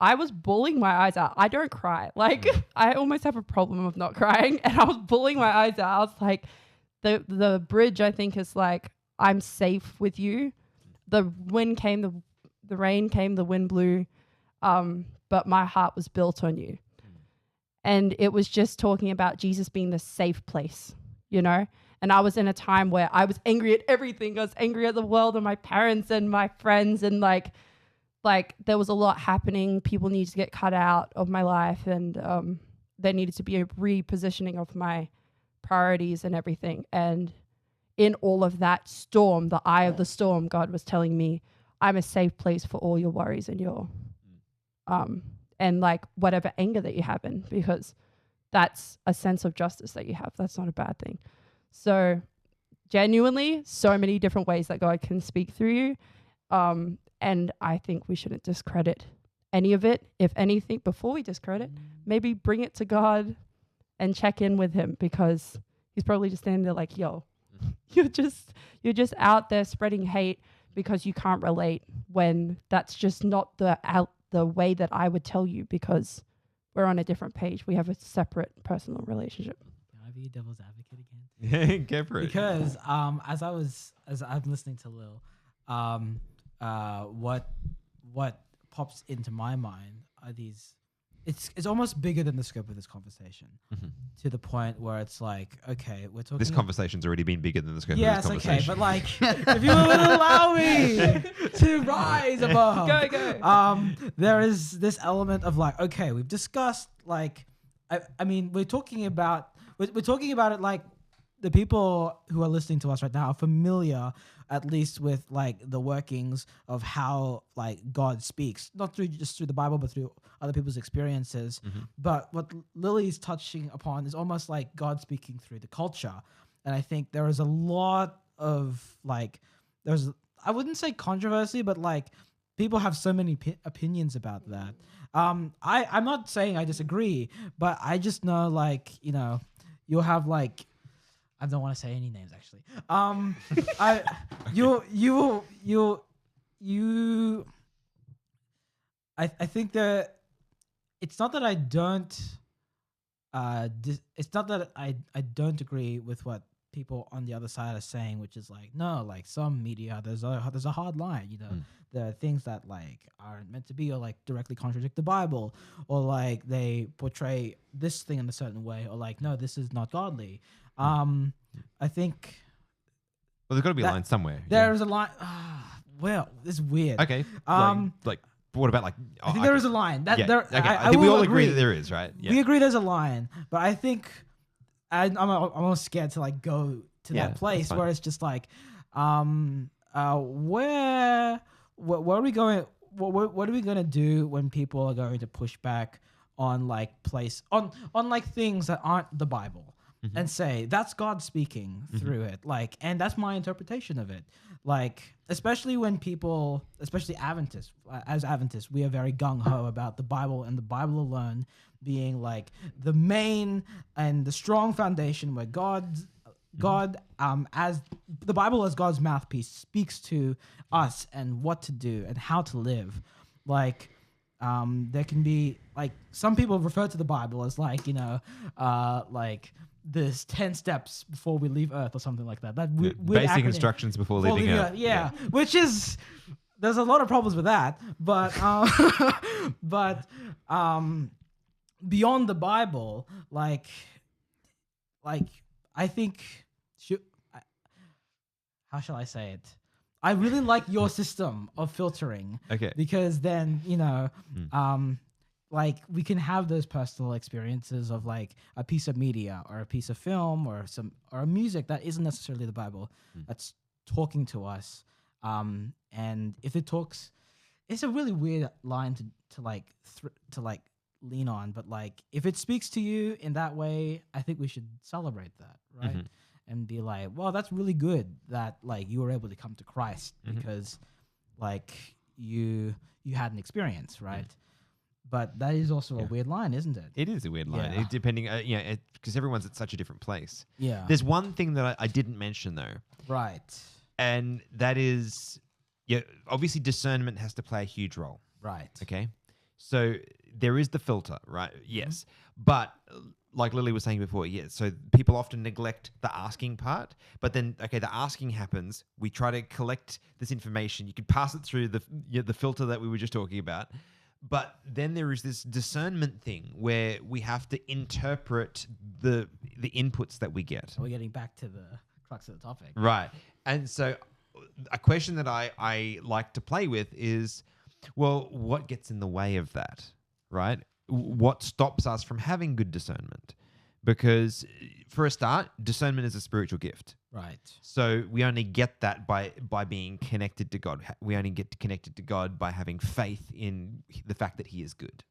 I was bawling my eyes out. I don't cry. Like I almost have a problem of not crying, and I was bawling my eyes out. I was like, the bridge I think is like, I'm safe with you. The wind came, the rain came, the wind blew, but my heart was built on you. And it was just talking about Jesus being the safe place, you know? And I was in a time where I was angry at everything. I was angry at the world and my parents and my friends, and like there was a lot happening. People needed to get cut out of my life, and there needed to be a repositioning of my priorities and everything. And in all of that storm, the eye of the storm, God was telling me, I'm a safe place for all your worries and your and like whatever anger that you have in, because that's a sense of justice that you have. That's not a bad thing. So genuinely, so many different ways that God can speak through you. And I think we shouldn't discredit any of it. If anything, before we discredit, maybe bring it to God and check in with him, because he's probably just standing there like, yo, you're just out there spreading hate because you can't relate, when that's just not the way that I would tell you, because we're on a different page. We have a separate personal relationship. Can I be devil's advocate again? Yeah, go for it. Because as I'm listening to Lil, what pops into my mind are these. It's almost bigger than the scope of this conversation, to the point where it's like, okay, we're talking. This conversation's already been bigger than the scope of Yes, this conversation. okay, but like, if you would allow me to rise above, Go. There is this element of like, okay, we've discussed like, I mean, we're talking about it like the people who are listening to us right now are familiar, at least with like the workings of how like God speaks, not just through the Bible, but through other people's experiences. But what Lily's touching upon is almost like God speaking through the culture. And I think there is a lot of like, I wouldn't say controversy, but like people have so many opinions about that. I'm not saying I disagree, but I just know like, you know, you'll have like, I don't want to say any names actually. I think that it's not that I don't it's not that I don't agree with what people on the other side are saying, which is like, no, like some media, there's a hard line, you know. There are things that like aren't meant to be, or like directly contradict the Bible, or like they portray this thing in a certain way, or like, no, this is not godly. I think. Well, there's got to be a line somewhere. There's a line. Well, this is weird. Okay. Like what about like? I think there is a line. Okay. I think we all agree that there is, right? Yeah. We agree there's a line, but I think I'm almost scared to like go to that place where it's just like, where are we going? What are we gonna do when people are going to push back on like on like things that aren't the Bible, and say that's God speaking through it, like, and that's my interpretation of it, like, especially when people, especially Adventists, as Adventists, we are very gung ho about the Bible and the Bible alone being like the main and the strong foundation where God, as the Bible as God's mouthpiece, speaks to us and what to do and how to live. Like, there can be like, some people refer to the Bible as like, you know, like this 10 steps before we leave Earth or something like that. That basic acronym. Instructions before leaving Earth. Yeah, which is, there's a lot of problems with that, but beyond the Bible, like I think, how shall I say it? I really like your system of filtering. Okay. Because then, you know, like we can have those personal experiences of like a piece of media or a piece of film or a music that isn't necessarily the Bible that's talking to us. And if it talks, it's a really weird line to lean on, but like if it speaks to you in that way, I think we should celebrate that, right? And be like, well, that's really good that like you were able to come to Christ because like you had an experience, right? But that is also a weird line, isn't it? It is a weird line, depending, because everyone's at such a different place. Yeah. There's one thing that I didn't mention though. Right. And that is, obviously discernment has to play a huge role. Right. Okay. So there is the filter, right? Yes. But like Lily was saying before, so people often neglect the asking part, but then, okay, the asking happens. We try to collect this information. You could pass it through the filter that we were just talking about. But then there is this discernment thing where we have to interpret the inputs that we get. We're getting back to the crux of the topic. Right. And so a question that I like to play with is, well, what gets in the way of that, right? What stops us from having good discernment? because for a start, discernment is a spiritual gift. Right. So we only get that by being connected to God. We only get connected to God by having faith in the fact that He is good,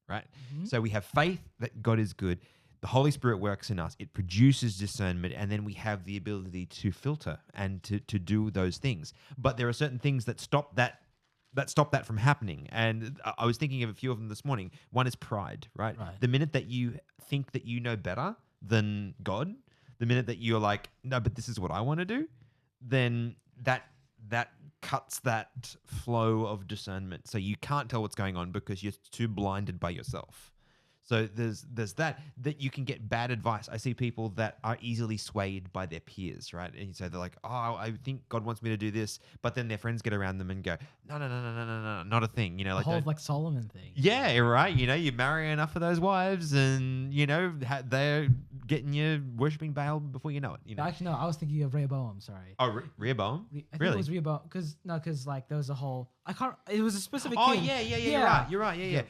right? So we have faith that God is good. The Holy Spirit works in us. It produces discernment, and then we have the ability to filter and to do those things. But there are certain things that stop that from happening. And I was thinking of a few of them this morning. One is pride, right? The minute that you think that you know better than God, the minute that you're like, no, but this is what I want to do, then that cuts that flow of discernment. So you can't tell what's going on because you're too blinded by yourself. So there's that you can get bad advice. I see people that are easily swayed by their peers, right? And so they're like, oh, I think God wants me to do this, but then their friends get around them and go, no, not a thing. You know, The like whole like Solomon thing. yeah, right. You know, you marry enough of those wives, and you know they're getting you worshiping Baal before you know it. You know. Actually, no, I was thinking of Rehoboam. Sorry. Oh, Rehoboam. I think Really? it was Rehoboam because like there was a whole I can't. It was a specific. Oh king. yeah. You're right. Yeah.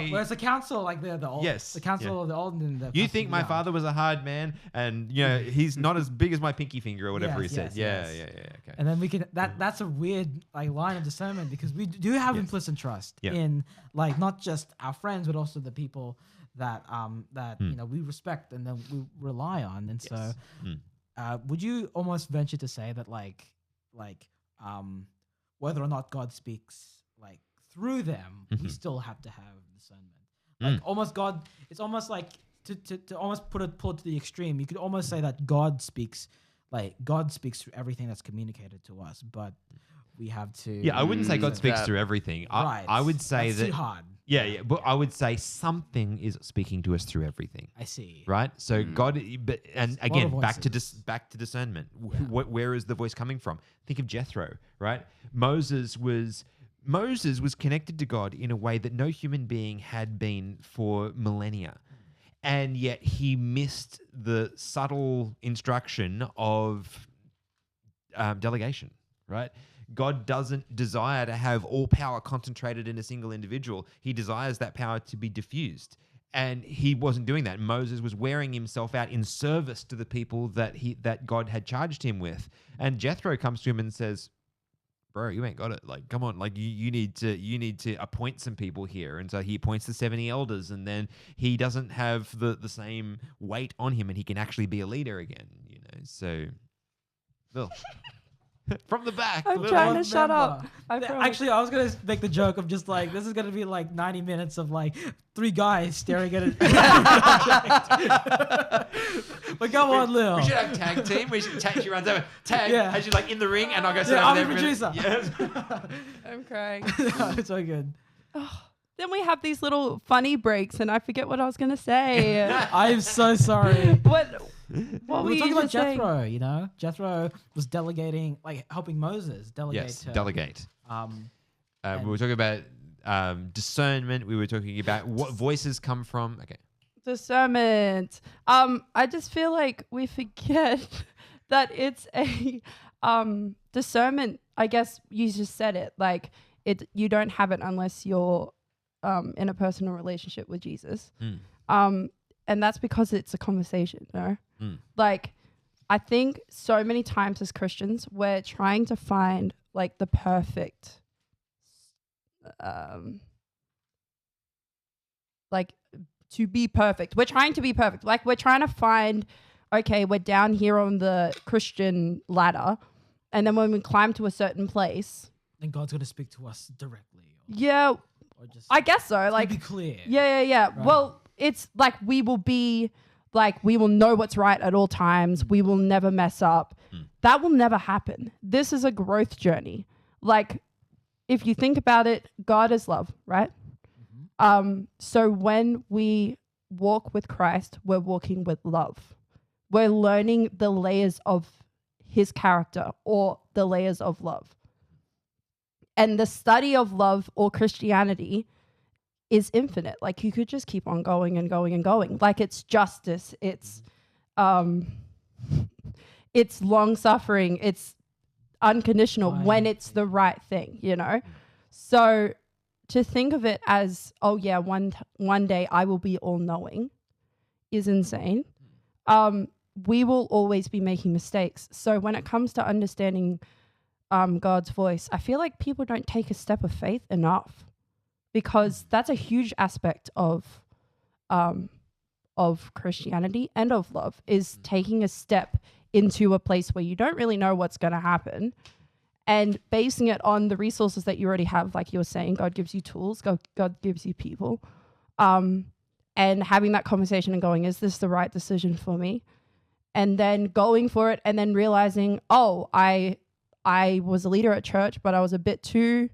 Whereas the council, like the old, Yes, the council yeah. of the old and the. You council think of my the young. father was a hard man, and you know he's not as big as my pinky finger or whatever Yes, he said. yes, Yeah. yes. Okay. And then we can that's a weird like line of discernment because we do have implicit trust Yeah. in like not just our friends but also the people that you know we respect and then we rely on. And so would you almost venture to say that like whether or not God speaks like through them, we still have to have discernment. Like almost God, it's almost like to almost pull it to the extreme. You could almost say that God speaks through everything that's communicated to us, but we have to. Yeah, I wouldn't say God speaks that- through everything. Right. I would say That's that. too hard. Yeah, but I would say something is speaking to us through everything. I see. Right, so God, but and lot of again, back to voices. back to discernment. Where is the voice coming from? Think of Jethro, right? Moses was connected to God in a way that no human being had been for millennia, and yet he missed the subtle instruction of delegation. Right. God doesn't desire to have all power concentrated in a single individual. He desires that power to be diffused. And he wasn't doing that. Moses was wearing himself out in service to the people that God had charged him with. And Jethro comes to him and says, bro, you ain't got it. Like, come on, like you need to appoint some people here. And so he appoints the 70 elders, and then he doesn't have the same weight on him, and he can actually be a leader again, you know. So Bill. From the back. I'm Bill. trying to shut up. I promise. Actually, I was gonna make the joke of just like this is gonna be like 90 minutes of like three guys staring at it. But go on, Lil. We should have tag team. We should tag. She runs over. Tag. Yeah. As she's like in the ring, and I'll go sit Yeah, over I'm there. the producer. Yes. I'm crying. It's so good. Then we have these little funny breaks, and I forget what I was gonna say. I'm so sorry. What we were were you talking about just saying? Jethro, you know? Jethro was delegating, like helping Moses delegate. Yes. to, Delegate. And- We were talking about discernment. We were talking about what voices come from. Okay. Discernment. I just feel like we forget that it's a discernment. I guess you just said it. Like you don't have it unless you're in a personal relationship with Jesus. And that's because it's a conversation, no? Like, I think so many times as Christians, we're trying to find like the perfect, like to be perfect. We're trying to be perfect. Like we're trying to find, okay, we're down here on the Christian ladder. And then when we climb to a certain place, then God's gonna speak to us directly. yeah, Or just I guess so. to Like, be clear. yeah. Right. Well, it's like we will know what's right at all times. We will never mess up. That will never happen. This is a growth journey. Like, if you think about it, God is love, right? So when we walk with Christ, we're walking with love. We're learning the layers of his character or the layers of love. And the study of love or Christianity is infinite. Like you could just keep on going and going and going. Like it's justice. It's long suffering. It's unconditional when it's the right thing, you know? So to think of it as, oh yeah, one day I will be all knowing. is insane. We will always be making mistakes. So when it comes to understanding God's voice, I feel like people don't take a step of faith enough, because that's a huge aspect of Christianity and of love, is taking a step into a place where you don't really know what's going to happen, and basing it on the resources that you already have. Like you were saying, God gives you tools, God gives you people, and having that conversation and going, is this the right decision for me? And then going for it, and then realizing, oh, I was a leader at church, but I was a bit too,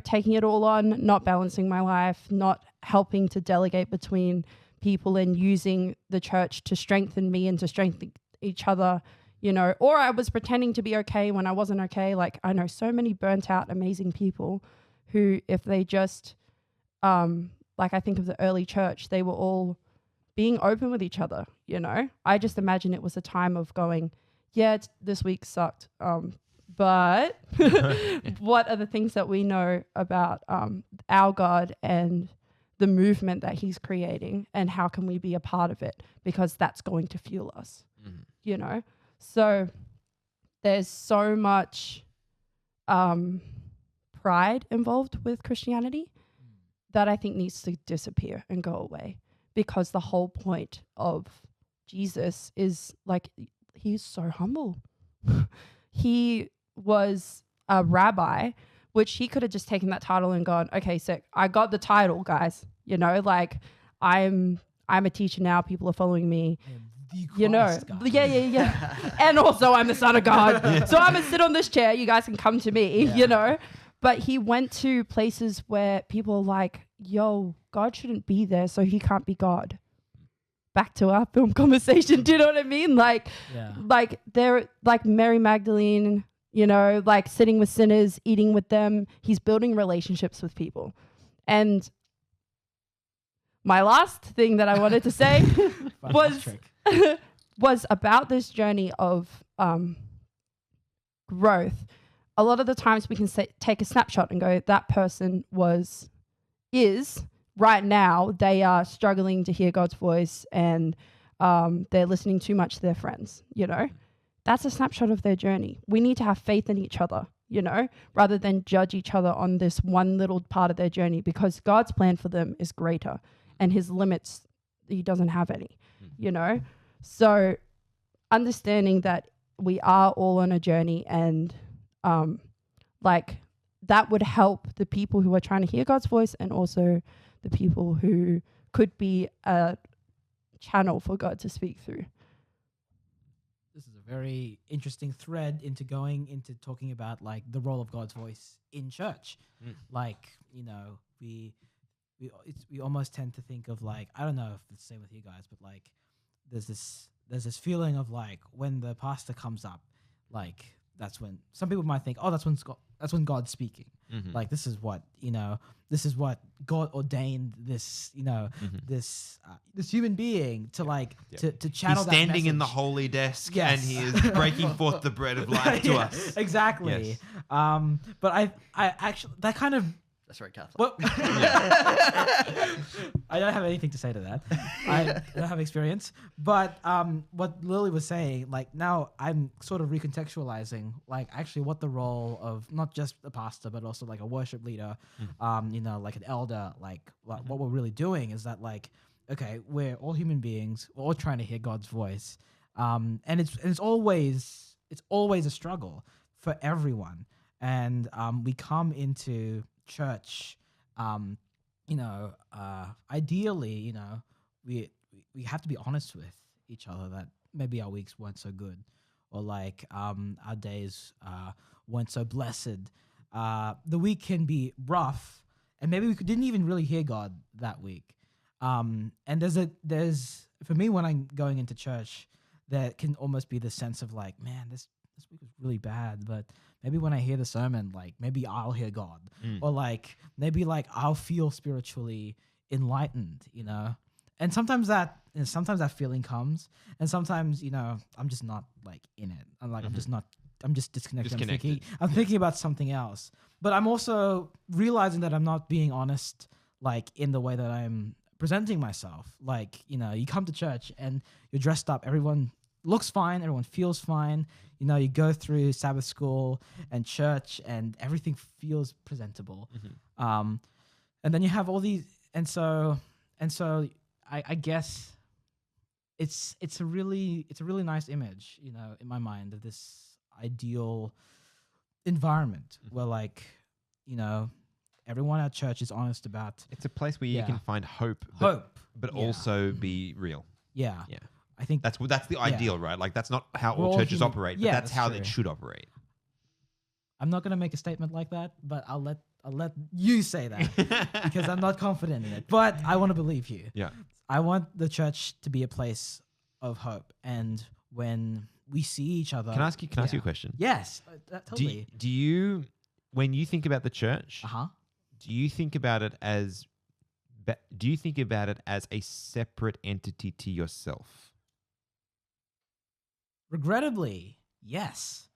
taking it all on, not balancing my life, not helping to delegate between people and using the church to strengthen me and to strengthen each other, or I was pretending to be okay when I wasn't okay. Like, I know so many burnt out, amazing people who, if they just, like I think of the early church, they were all being open with each other, I just imagine it was a time of going, yeah, this week sucked, but what are the things that we know about our God and the movement that he's creating, and how can we be a part of it, because that's going to fuel us, So there's so much pride involved with Christianity that I think needs to disappear and go away, because the whole point of Jesus is like, he's so humble. He was a rabbi, which he could have just taken that title and gone, okay, sick, I got the title, guys. Like, I'm a teacher now, people are following me. God. Yeah. And also I'm the son of God. So I'm going to sit on this chair. You guys can come to me, But he went to places where people are like, yo, God shouldn't be there, so he can't be God. Back to our film conversation. Do you know what I mean? Like they're like Mary Magdalene, like sitting with sinners, eating with them. He's building relationships with people. And my last thing that I wanted to say was about this journey of growth. A lot of the times we can take a snapshot and go, that person is right now, they are struggling to hear God's voice, and they're listening too much to their friends, That's a snapshot of their journey. We need to have faith in each other, rather than judge each other on this one little part of their journey, because God's plan for them is greater, and his limits, he doesn't have any, So understanding that we are all on a journey, and that would help the people who are trying to hear God's voice, and also the people who could be a channel for God to speak through. This is a very interesting thread into going into talking about like the role of God's voice in church. Like, we almost tend to think of like, I don't know if it's the same with you guys, but like there's this feeling of like when the pastor comes up, like that's when some people might think, oh, that's when God's speaking. Like this is what God ordained this, this human being to like to channel. He's standing that in the message. holy desk, Yes. and he is breaking forth the bread of life to us. Exactly. Yes. But I actually that kind of. That's very Catholic. Well, I don't have anything to say to that. I don't have experience. But what Lily was saying, like now I'm sort of recontextualizing, like actually what the role of not just a pastor, but also like a worship leader, like an elder, like what we're really doing is that like, okay, we're all human beings, we're all trying to hear God's voice, and it's always a struggle for everyone, and we come into church, ideally, we have to be honest with each other that maybe our weeks weren't so good, or like our days weren't so blessed. The week can be rough, and maybe we didn't even really hear God that week. And there's for me, when I'm going into church, there can almost be the sense of like, man, this week was really bad, but maybe when I hear the sermon, like maybe I'll hear God, or like maybe like I'll feel spiritually enlightened, And sometimes that feeling comes, and sometimes I'm just not like in it. I'm like I'm just disconnected. I'm thinking about something else. But I'm also realizing that I'm not being honest, like in the way that I'm presenting myself. Like, you come to church and you're dressed up. Everyone looks fine. Everyone feels fine. You go through Sabbath school and church and everything feels presentable. And then you have all these, and so I guess it's a really nice image, in my mind, of this ideal environment where, like, everyone at church is honest about It's a place where you Yeah. can find hope, but Yeah. also be real. yeah. Yeah. I think That's the ideal, right? Like that's not how We're all all churches human. operate, but Yeah, that's that's how true. it should operate. I'm not gonna make a statement like that, but I'll let you say that because I'm not confident in it. But I want to believe you. Yeah. I want the church to be a place of hope, and when we see each other, Can I ask you a question? Yes, totally. Do you, when you think about the church, Uh-huh. do you think about it as a separate entity to yourself? Regrettably, yes.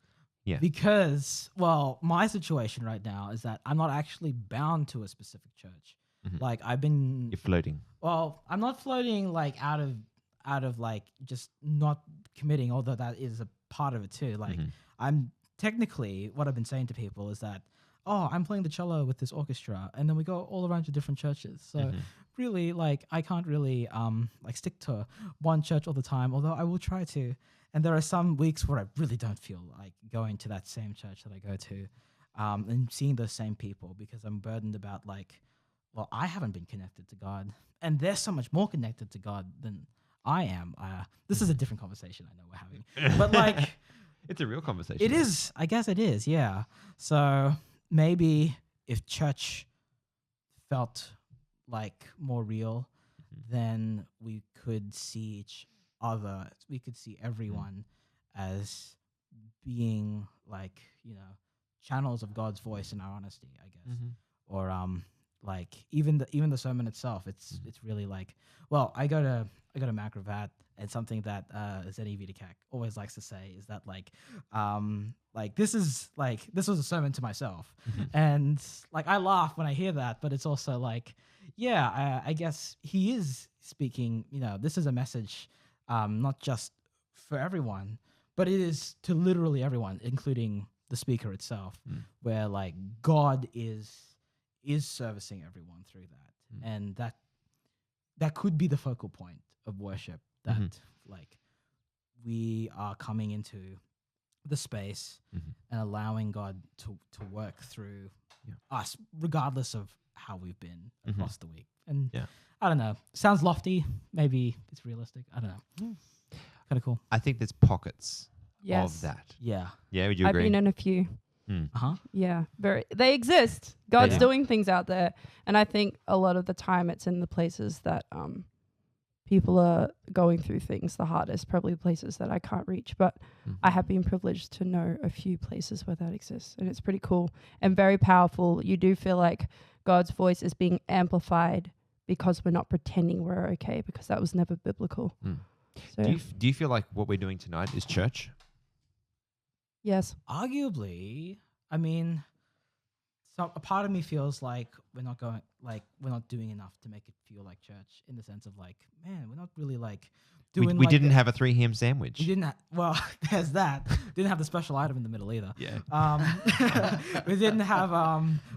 Yeah. Because, well, my situation right now is that I'm not actually bound to a specific church. Mhm. Like, I've been You're floating. Well, I'm not floating like out of like just not committing, although that is a part of it too. Like, I'm technically, what I've been saying to people is that, oh, I'm playing the cello with this orchestra, and then we go all around to different churches. So really, like, I can't really like stick to one church all the time, although I will try to. And there are some weeks where I really don't feel like going to that same church that I go to, and seeing those same people, because I'm burdened about, like, well, I haven't been connected to God, and they're so much more connected to God than I am. This is a different conversation I know we're having, but like, It's a real conversation. it is. I guess it is. Yeah. So maybe if church felt like more real, then we could see each other. We could see everyone as being, like, channels of God's voice in our honesty, I guess. Or like even the sermon itself, it's really like, well, I go to Macrovat, and something that Zeddy Vidicak always likes to say is that, like this was a sermon to myself, and like I laugh when I hear that, but it's also like, yeah, I guess he is speaking. This is a message, not just for everyone, but it is to literally everyone, including the speaker itself, where, like, God is servicing everyone through that, and that could be the focal point of worship, that like we are coming into the space and allowing God to work through us, regardless of how we've been across the week. And I don't know, sounds lofty, maybe it's realistic, I don't know. Kind of cool. I think there's pockets Yes. of that. Yeah. Yeah, would you I've agree? been in a few. Uh-huh. Yeah, they exist. God's do. doing things out there, and I think a lot of the time it's in the places that people are going through things the hardest. Probably places that I can't reach, but I have been privileged to know a few places where that exists, and it's pretty cool and very powerful. You do feel like God's voice is being amplified because we're not pretending we're okay, because that was never biblical. So Do you feel like what we're doing tonight is church? yes, Arguably, I mean, so a part of me feels like we're not doing enough to make it feel like church, in the sense of, like, man, we're not really like doing. We like didn't the- have a 3 ham sandwich. We didn't. Well, there's that. Didn't have the special item in the middle either. Yeah. We didn't have.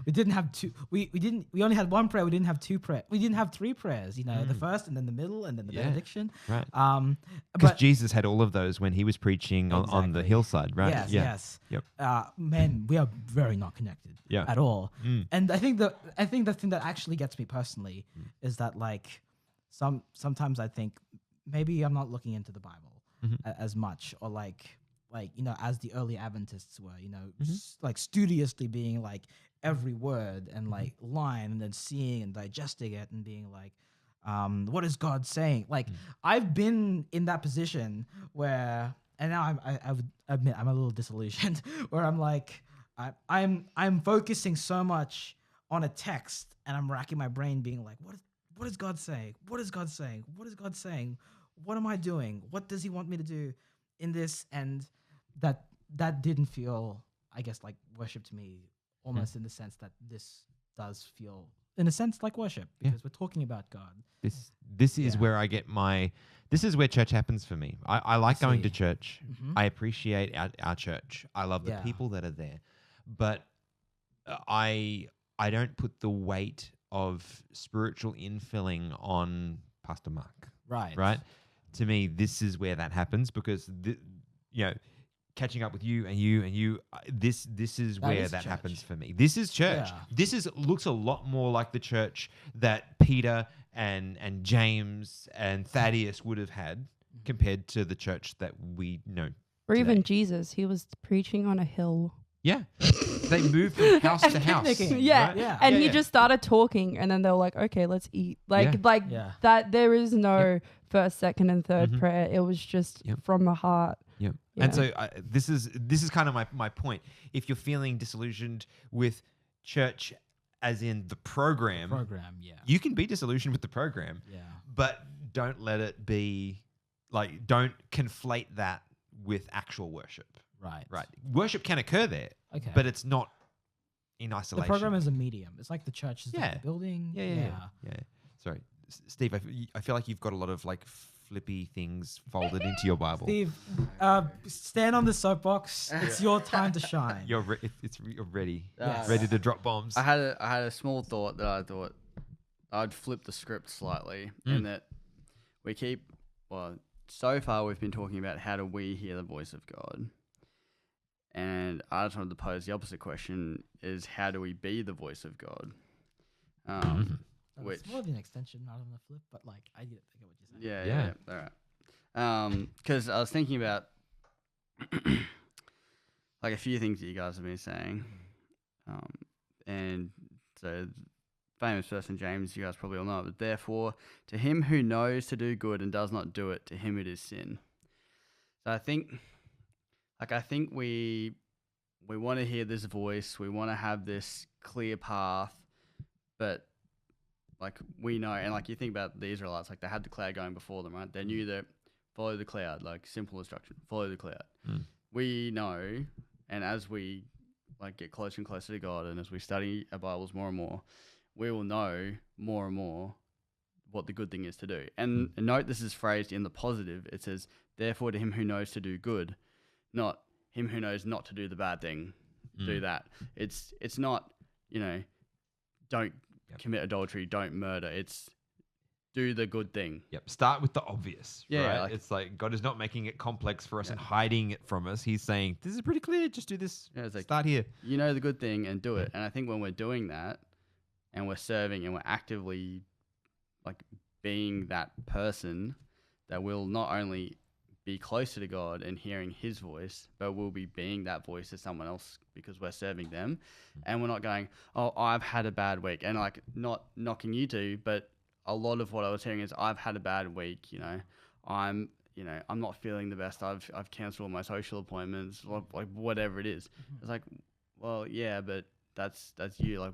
We didn't have two. We didn't. We only had one prayer. We didn't have two prayer. We didn't have three prayers. The first, and then the middle, and then the Yeah. benediction. Right. Because But Jesus had all of those when he was preaching on the Exactly. hillside, right? yes, yeah. yes. Yep. Man, we are very not connected. Yeah. At all. Mm. And I think the thing that actually gets me personally is that, like, sometimes I think maybe I'm not looking into the Bible as much, or like as the early Adventists were, like studiously being like every word and like line, and then seeing and digesting it and being like, what is God saying? Like, I've been in that position where, and now I would admit I'm a little disillusioned, where I'm like, I'm focusing so much on a text, and I'm racking my brain being like, what is God saying? What is God saying? What is God saying? What am I doing? What does he want me to do in this? And that didn't feel, I guess, like worship to me, almost in the sense that this does feel in a sense like worship Yeah. because we're talking about God. This is Yeah. where I get this is where church happens for me. I like going to see. church. Mhm. I appreciate our church. I love the Yeah. people that are there. But I don't put the weight of spiritual infilling on Pastor Mark. Right? To me, this is where that happens because catching up with you and you, this is where is that church. happens for me. This is church. Yeah. This looks a lot more like the church that Peter and James and Thaddeus would have had compared to the church that we know. Or even today. Jesus, he was preaching on a hill. Yeah, they moved from house to house. picnicking. Yeah. right? Yeah. And Yeah, he yeah. just started talking, and then they were like, okay, let's eat. Like, Yeah. that there is no first, second, and third Mhm. prayer. It was just Yep. from the heart. Yeah. Yeah. And so this is kind of my point. If you're feeling disillusioned with church, as in the program, Yeah. you can be disillusioned with the program, Yeah. but don't let it be like don't conflate that with actual worship. Right. Right. Worship can occur there, Okay. but it's not in the isolation. program is a medium. It's like the church is like Yeah. the building. Yeah. Sorry, Steve. I feel like you've got a lot of like flippy things folded into your Bible. Steve, stand on the soapbox. It's your time to shine. You're you're ready, Yes. ready to drop bombs. I had a small thought that I thought I'd flip the script slightly in that we keep so far we've been talking about how do we hear the voice of God, and I just wanted to pose the opposite question: is how do we be the voice of God? Which It's more of an extension, not on the flip, but like I get what you're saying. yeah. All right. Because I was thinking about like a few things that you guys have been saying, and so famous verse in James, you guys probably all know it. But therefore, to him who knows to do good and does not do it, to him it is sin. So I think we want to hear this voice. We want to have this clear path, but like we know, and like you think about the Israelites, like they had the cloud going before them, right? They knew that follow the cloud, like simple instruction, follow the cloud. We know, and as we like get closer and closer to God, and as we study our Bibles more and more, we will know more and more what the good thing is to do. And note this is phrased in the positive. It says, therefore to him who knows to do good, not him who knows not to do the bad thing, do that. It's not, don't commit adultery, don't murder. It's do the good thing. Yep. Start with the obvious. Yeah, Right? like- It's like God is not making it complex for us and hiding it from us. He's saying, this is pretty clear. Just do this. Yeah, it's like, Start here. you know the good thing and do it. And I think when we're doing that and we're serving and we're actively like being that person that will not only be closer to God and hearing his voice, but we'll be being that voice to someone else because we're serving them. And we're not going, oh, I've had a bad week. And like not knocking you two, but a lot of what I was hearing is I've had a bad week, I'm not feeling the best. I've canceled all my social appointments, like whatever it is. It's like, well, yeah, but that's you. Like,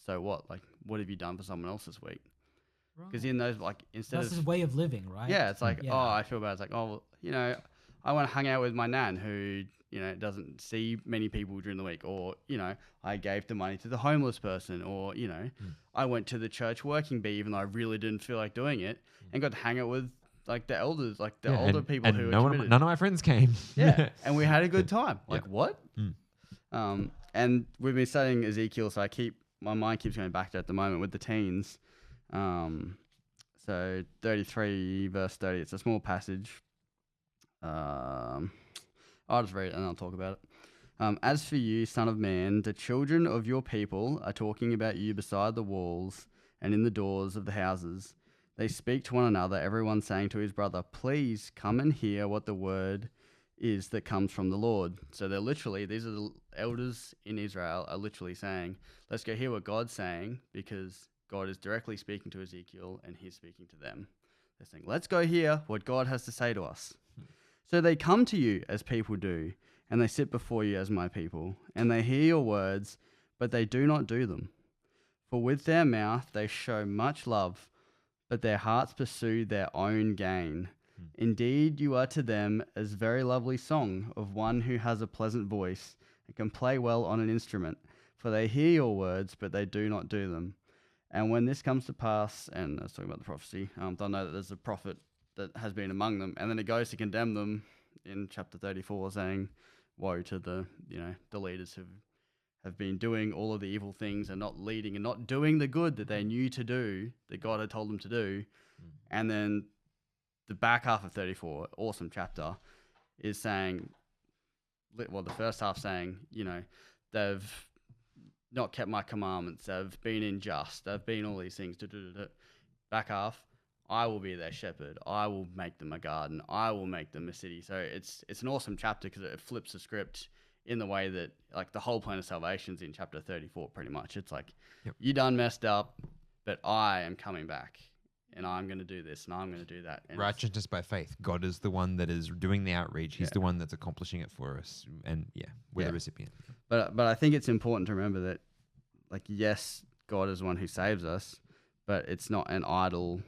so what? Like, what have you done for someone else this week? Because in those, like, instead That's of his way of living, right? yeah, it's like, Yeah. oh, I feel bad. It's like, oh, well, I want to hang out with my nan who, doesn't see many people during the week. Or, I gave the money to the homeless person. Or, I went to the church working bee even though I really didn't feel like doing it and got to hang out with, like, the elders, like the older people and who none were of committed. none of my friends came. Yeah, and we had a good time. Like, Yeah. what? And we've been studying Ezekiel, so my mind keeps going back to it at the moment with the teens. So 33 verse 30, it's a small passage. I'll just read it and I'll talk about it. As for you, son of man, the children of your people are talking about you beside the walls and in the doors of the houses. They speak to one another, everyone saying to his brother, please come and hear what the word is that comes from the Lord. So they're literally, these are the elders in Israel are literally saying, let's go hear what God's saying, because God is directly speaking to Ezekiel and he's speaking to them. They're saying, let's go hear what God has to say to us. So they come to you as people do, and they sit before you as my people, and they hear your words, but they do not do them. For with their mouth they show much love, but their hearts pursue their own gain. Indeed, you are to them as very lovely song of one who has a pleasant voice and can play well on an instrument. For they hear your words, but they do not do them. And when this comes to pass, and I was talking about the prophecy, they'll know that there's a prophet that has been among them. And then it goes to condemn them in chapter 34, saying, woe to the leaders who have been doing all of the evil things and not leading and not doing the good that they knew to do, that God had told them to do. And then the back half of 34, awesome chapter, is saying, well, the first half saying, they've not kept my commandments, they've been unjust, they've been all these things. Back half, I will be their shepherd, I will make them a garden, I will make them a city. So it's an awesome chapter because it flips the script in the way that, like, the whole plan of salvation's in chapter 34 pretty much. It's like, you done messed up, but I am coming back. And I'm going to do this, and I'm going to do that. And righteousness by faith. God is the one that is doing the outreach. He's the one that's accomplishing it for us. And we're the recipient. But I think it's important to remember that, like, yes, God is the one who saves us, but it's not an idol,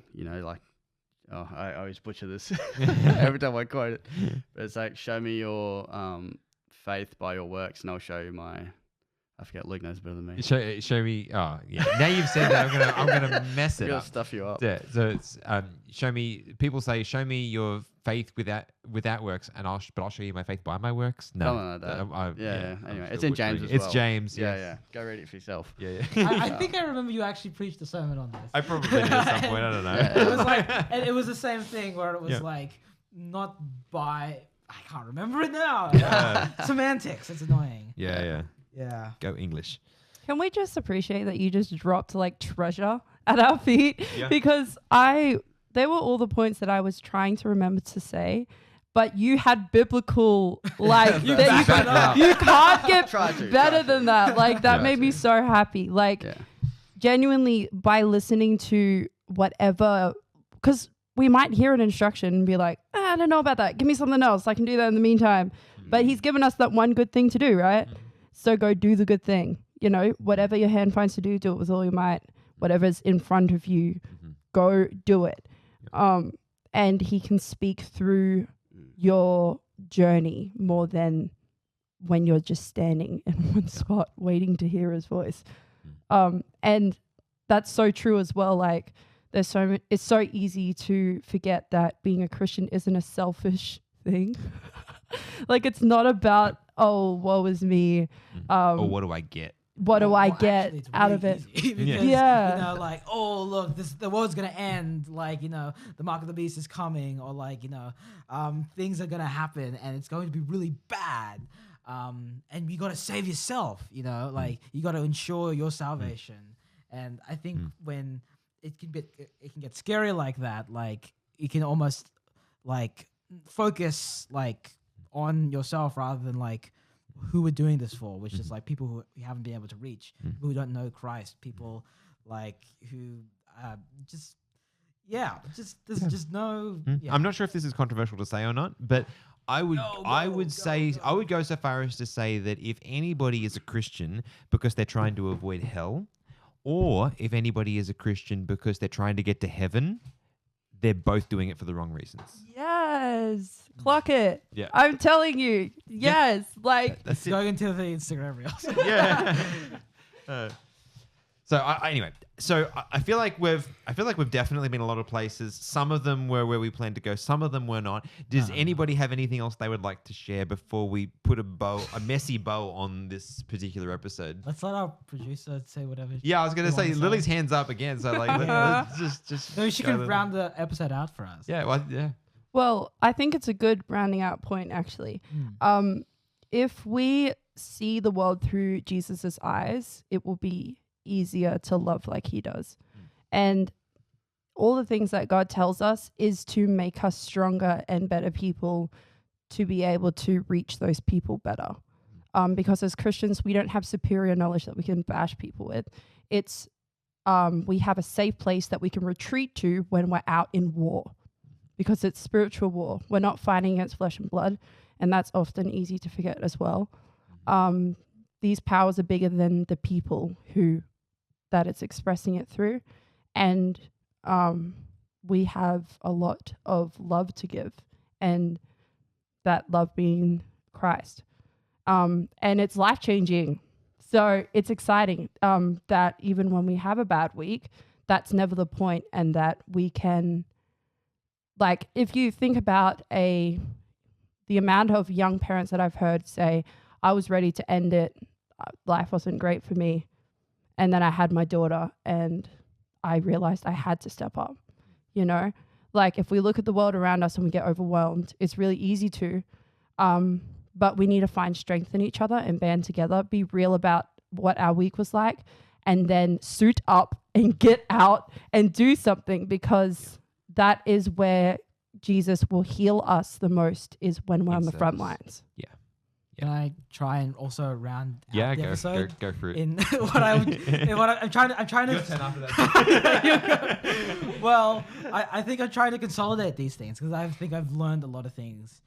I always butcher this every time I quote it. But it's like, show me your faith by your works, and I'll show you my... I forget. Luke knows better than me. Show me. Oh, yeah. Now you've said that, I'm gonna mess it I'm gonna up. stuff you up. Yeah. So it's show me. People say, show me your faith without works, and I'll show you my faith by my works. No. Something like that. Yeah. Anyway, it's in James as well. It's James. Yeah. Yes. Yeah. Go read it for yourself. Yeah. I think I remember you actually preached a sermon on this. I probably did at some point. I don't know. Yeah. It was like, and it was the same thing where it was like, not by, I can't remember it now. Semantics. It's annoying. Yeah. Yeah. Go English. Can we just appreciate that you just dropped like treasure at our feet? Yeah. Because they were all the points that I was trying to remember to say, but you had biblical, like, you can't get better than that. Like, that made me so happy. Like, genuinely, by listening to whatever, because we might hear an instruction and be like, I don't know about that. Give me something else. I can do that in the meantime. But he's given us that one good thing to do, right? So go do the good thing. Whatever your hand finds to do, do it with all your might. Whatever's in front of you, go do it. And he can speak through your journey more than when you're just standing in one spot waiting to hear his voice. And that's so true as well. Like, it's so easy to forget that being a Christian isn't a selfish thing. Like, it's not about, oh, woe is me. Or what do I get? What do I get actually, out of it? Because, like, oh, look, the world's going to end. Like, the mark of the beast is coming. Or, like, things are going to happen. And it's going to be really bad. And you got to save yourself, Like, you got to ensure your salvation. And I think when it can get scary like that, like, you can almost, like, focus, like, on yourself rather than, like, who we're doing this for, which is like people who we haven't been able to reach, people who don't know Christ, people like who there's just no. Yeah. I'm not sure if this is controversial to say or not, but I would go so far as to say that if anybody is a Christian because they're trying to avoid hell, or if anybody is a Christian because they're trying to get to heaven, they're both doing it for the wrong reasons. Yes. Clock it. Yeah. I'm telling you. Yes. Like, That's it. Going into the Instagram reels. Yeah. Anyway, I feel like we've definitely been a lot of places. Some of them were where we planned to go. Some of them were not. Does anybody have anything else they would like to share before we put a messy bow on this particular episode? Let's let our producer say whatever. Yeah, I was going to say Lily's hands up again. So like, let's just. Maybe she can round the episode out for us. Yeah. Well, yeah. well, I think it's a good rounding out point, actually. If we see the world through Jesus's eyes, it will be easier to love like he does. And all the things that God tells us is to make us stronger and better people, to be able to reach those people better. Because as Christians, we don't have superior knowledge that we can bash people with. It's we have a safe place that we can retreat to when we're out in war, because it's spiritual war. We're not fighting against flesh and blood, and that's often easy to forget as well. These powers are bigger than the people that it's expressing it through. And we have a lot of love to give, and that love being Christ. And it's life-changing. So it's exciting that even when we have a bad week, that's never the point, and that we can, like, if you think about the amount of young parents that I've heard say, I was ready to end it, life wasn't great for me, and then I had my daughter and I realized I had to step up, you know? Like, if we look at the world around us and we get overwhelmed, it's really easy to, but we need to find strength in each other and band together, be real about what our week was like, and then suit up and get out and do something, because that is where Jesus will heal us the most, is when we're on the front lines. Yeah. Can I try and also round out the episode? Go for it. In what I'm trying to. Your turn after that. Well, I think I'm trying to consolidate these things, because I think I've learned a lot of things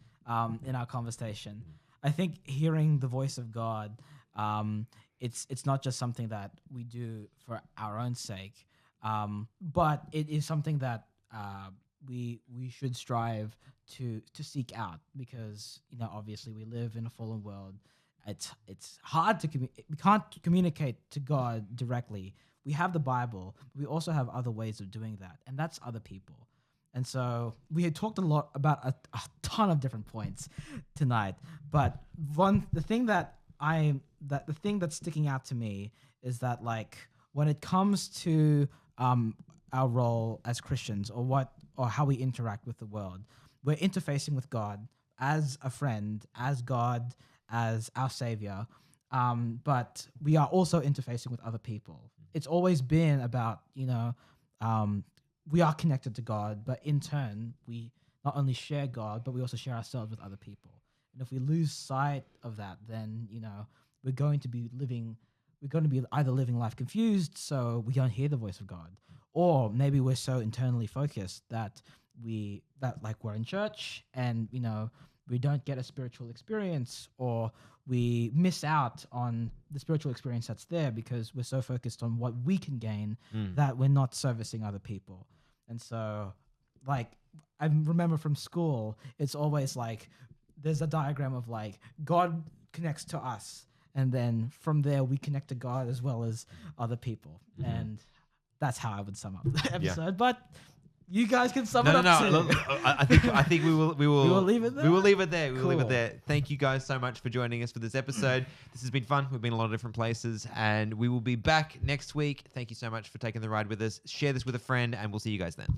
in our conversation. I think hearing the voice of God, it's not just something that we do for our own sake, but it is something that we should strive to seek out, because obviously we live in a fallen world. It's hard to we can't communicate to God directly. We have the Bible, but we also have other ways of doing that, and that's other people. And so we had talked a lot about a ton of different points tonight, but the thing that's sticking out to me is that, like, when it comes to our role as Christians, or how we interact with the world, we're interfacing with God as a friend, as God, as our savior, but we are also interfacing with other people. It's always been about, we are connected to God, but in turn, we not only share God, but we also share ourselves with other people. And if we lose sight of that, then, we're going to be either living life confused, so we don't hear the voice of God, or maybe we're so internally focused that we're in church and, we don't get a spiritual experience, or we miss out on the spiritual experience that's there because we're so focused on what we can gain that we're not servicing other people. And so, like, I remember from school, it's always like there's a diagram of, like, God connects to us, and then from there we connect to God as well as other people. And that's how I would sum up the episode. Yeah. But you guys can sum it up too. Look, I think we will leave it there. We will leave it there. Leave it there. Thank you guys so much for joining us for this episode. This has been fun. We've been a lot of different places, and we will be back next week. Thank you so much for taking the ride with us. Share this with a friend, and we'll see you guys then.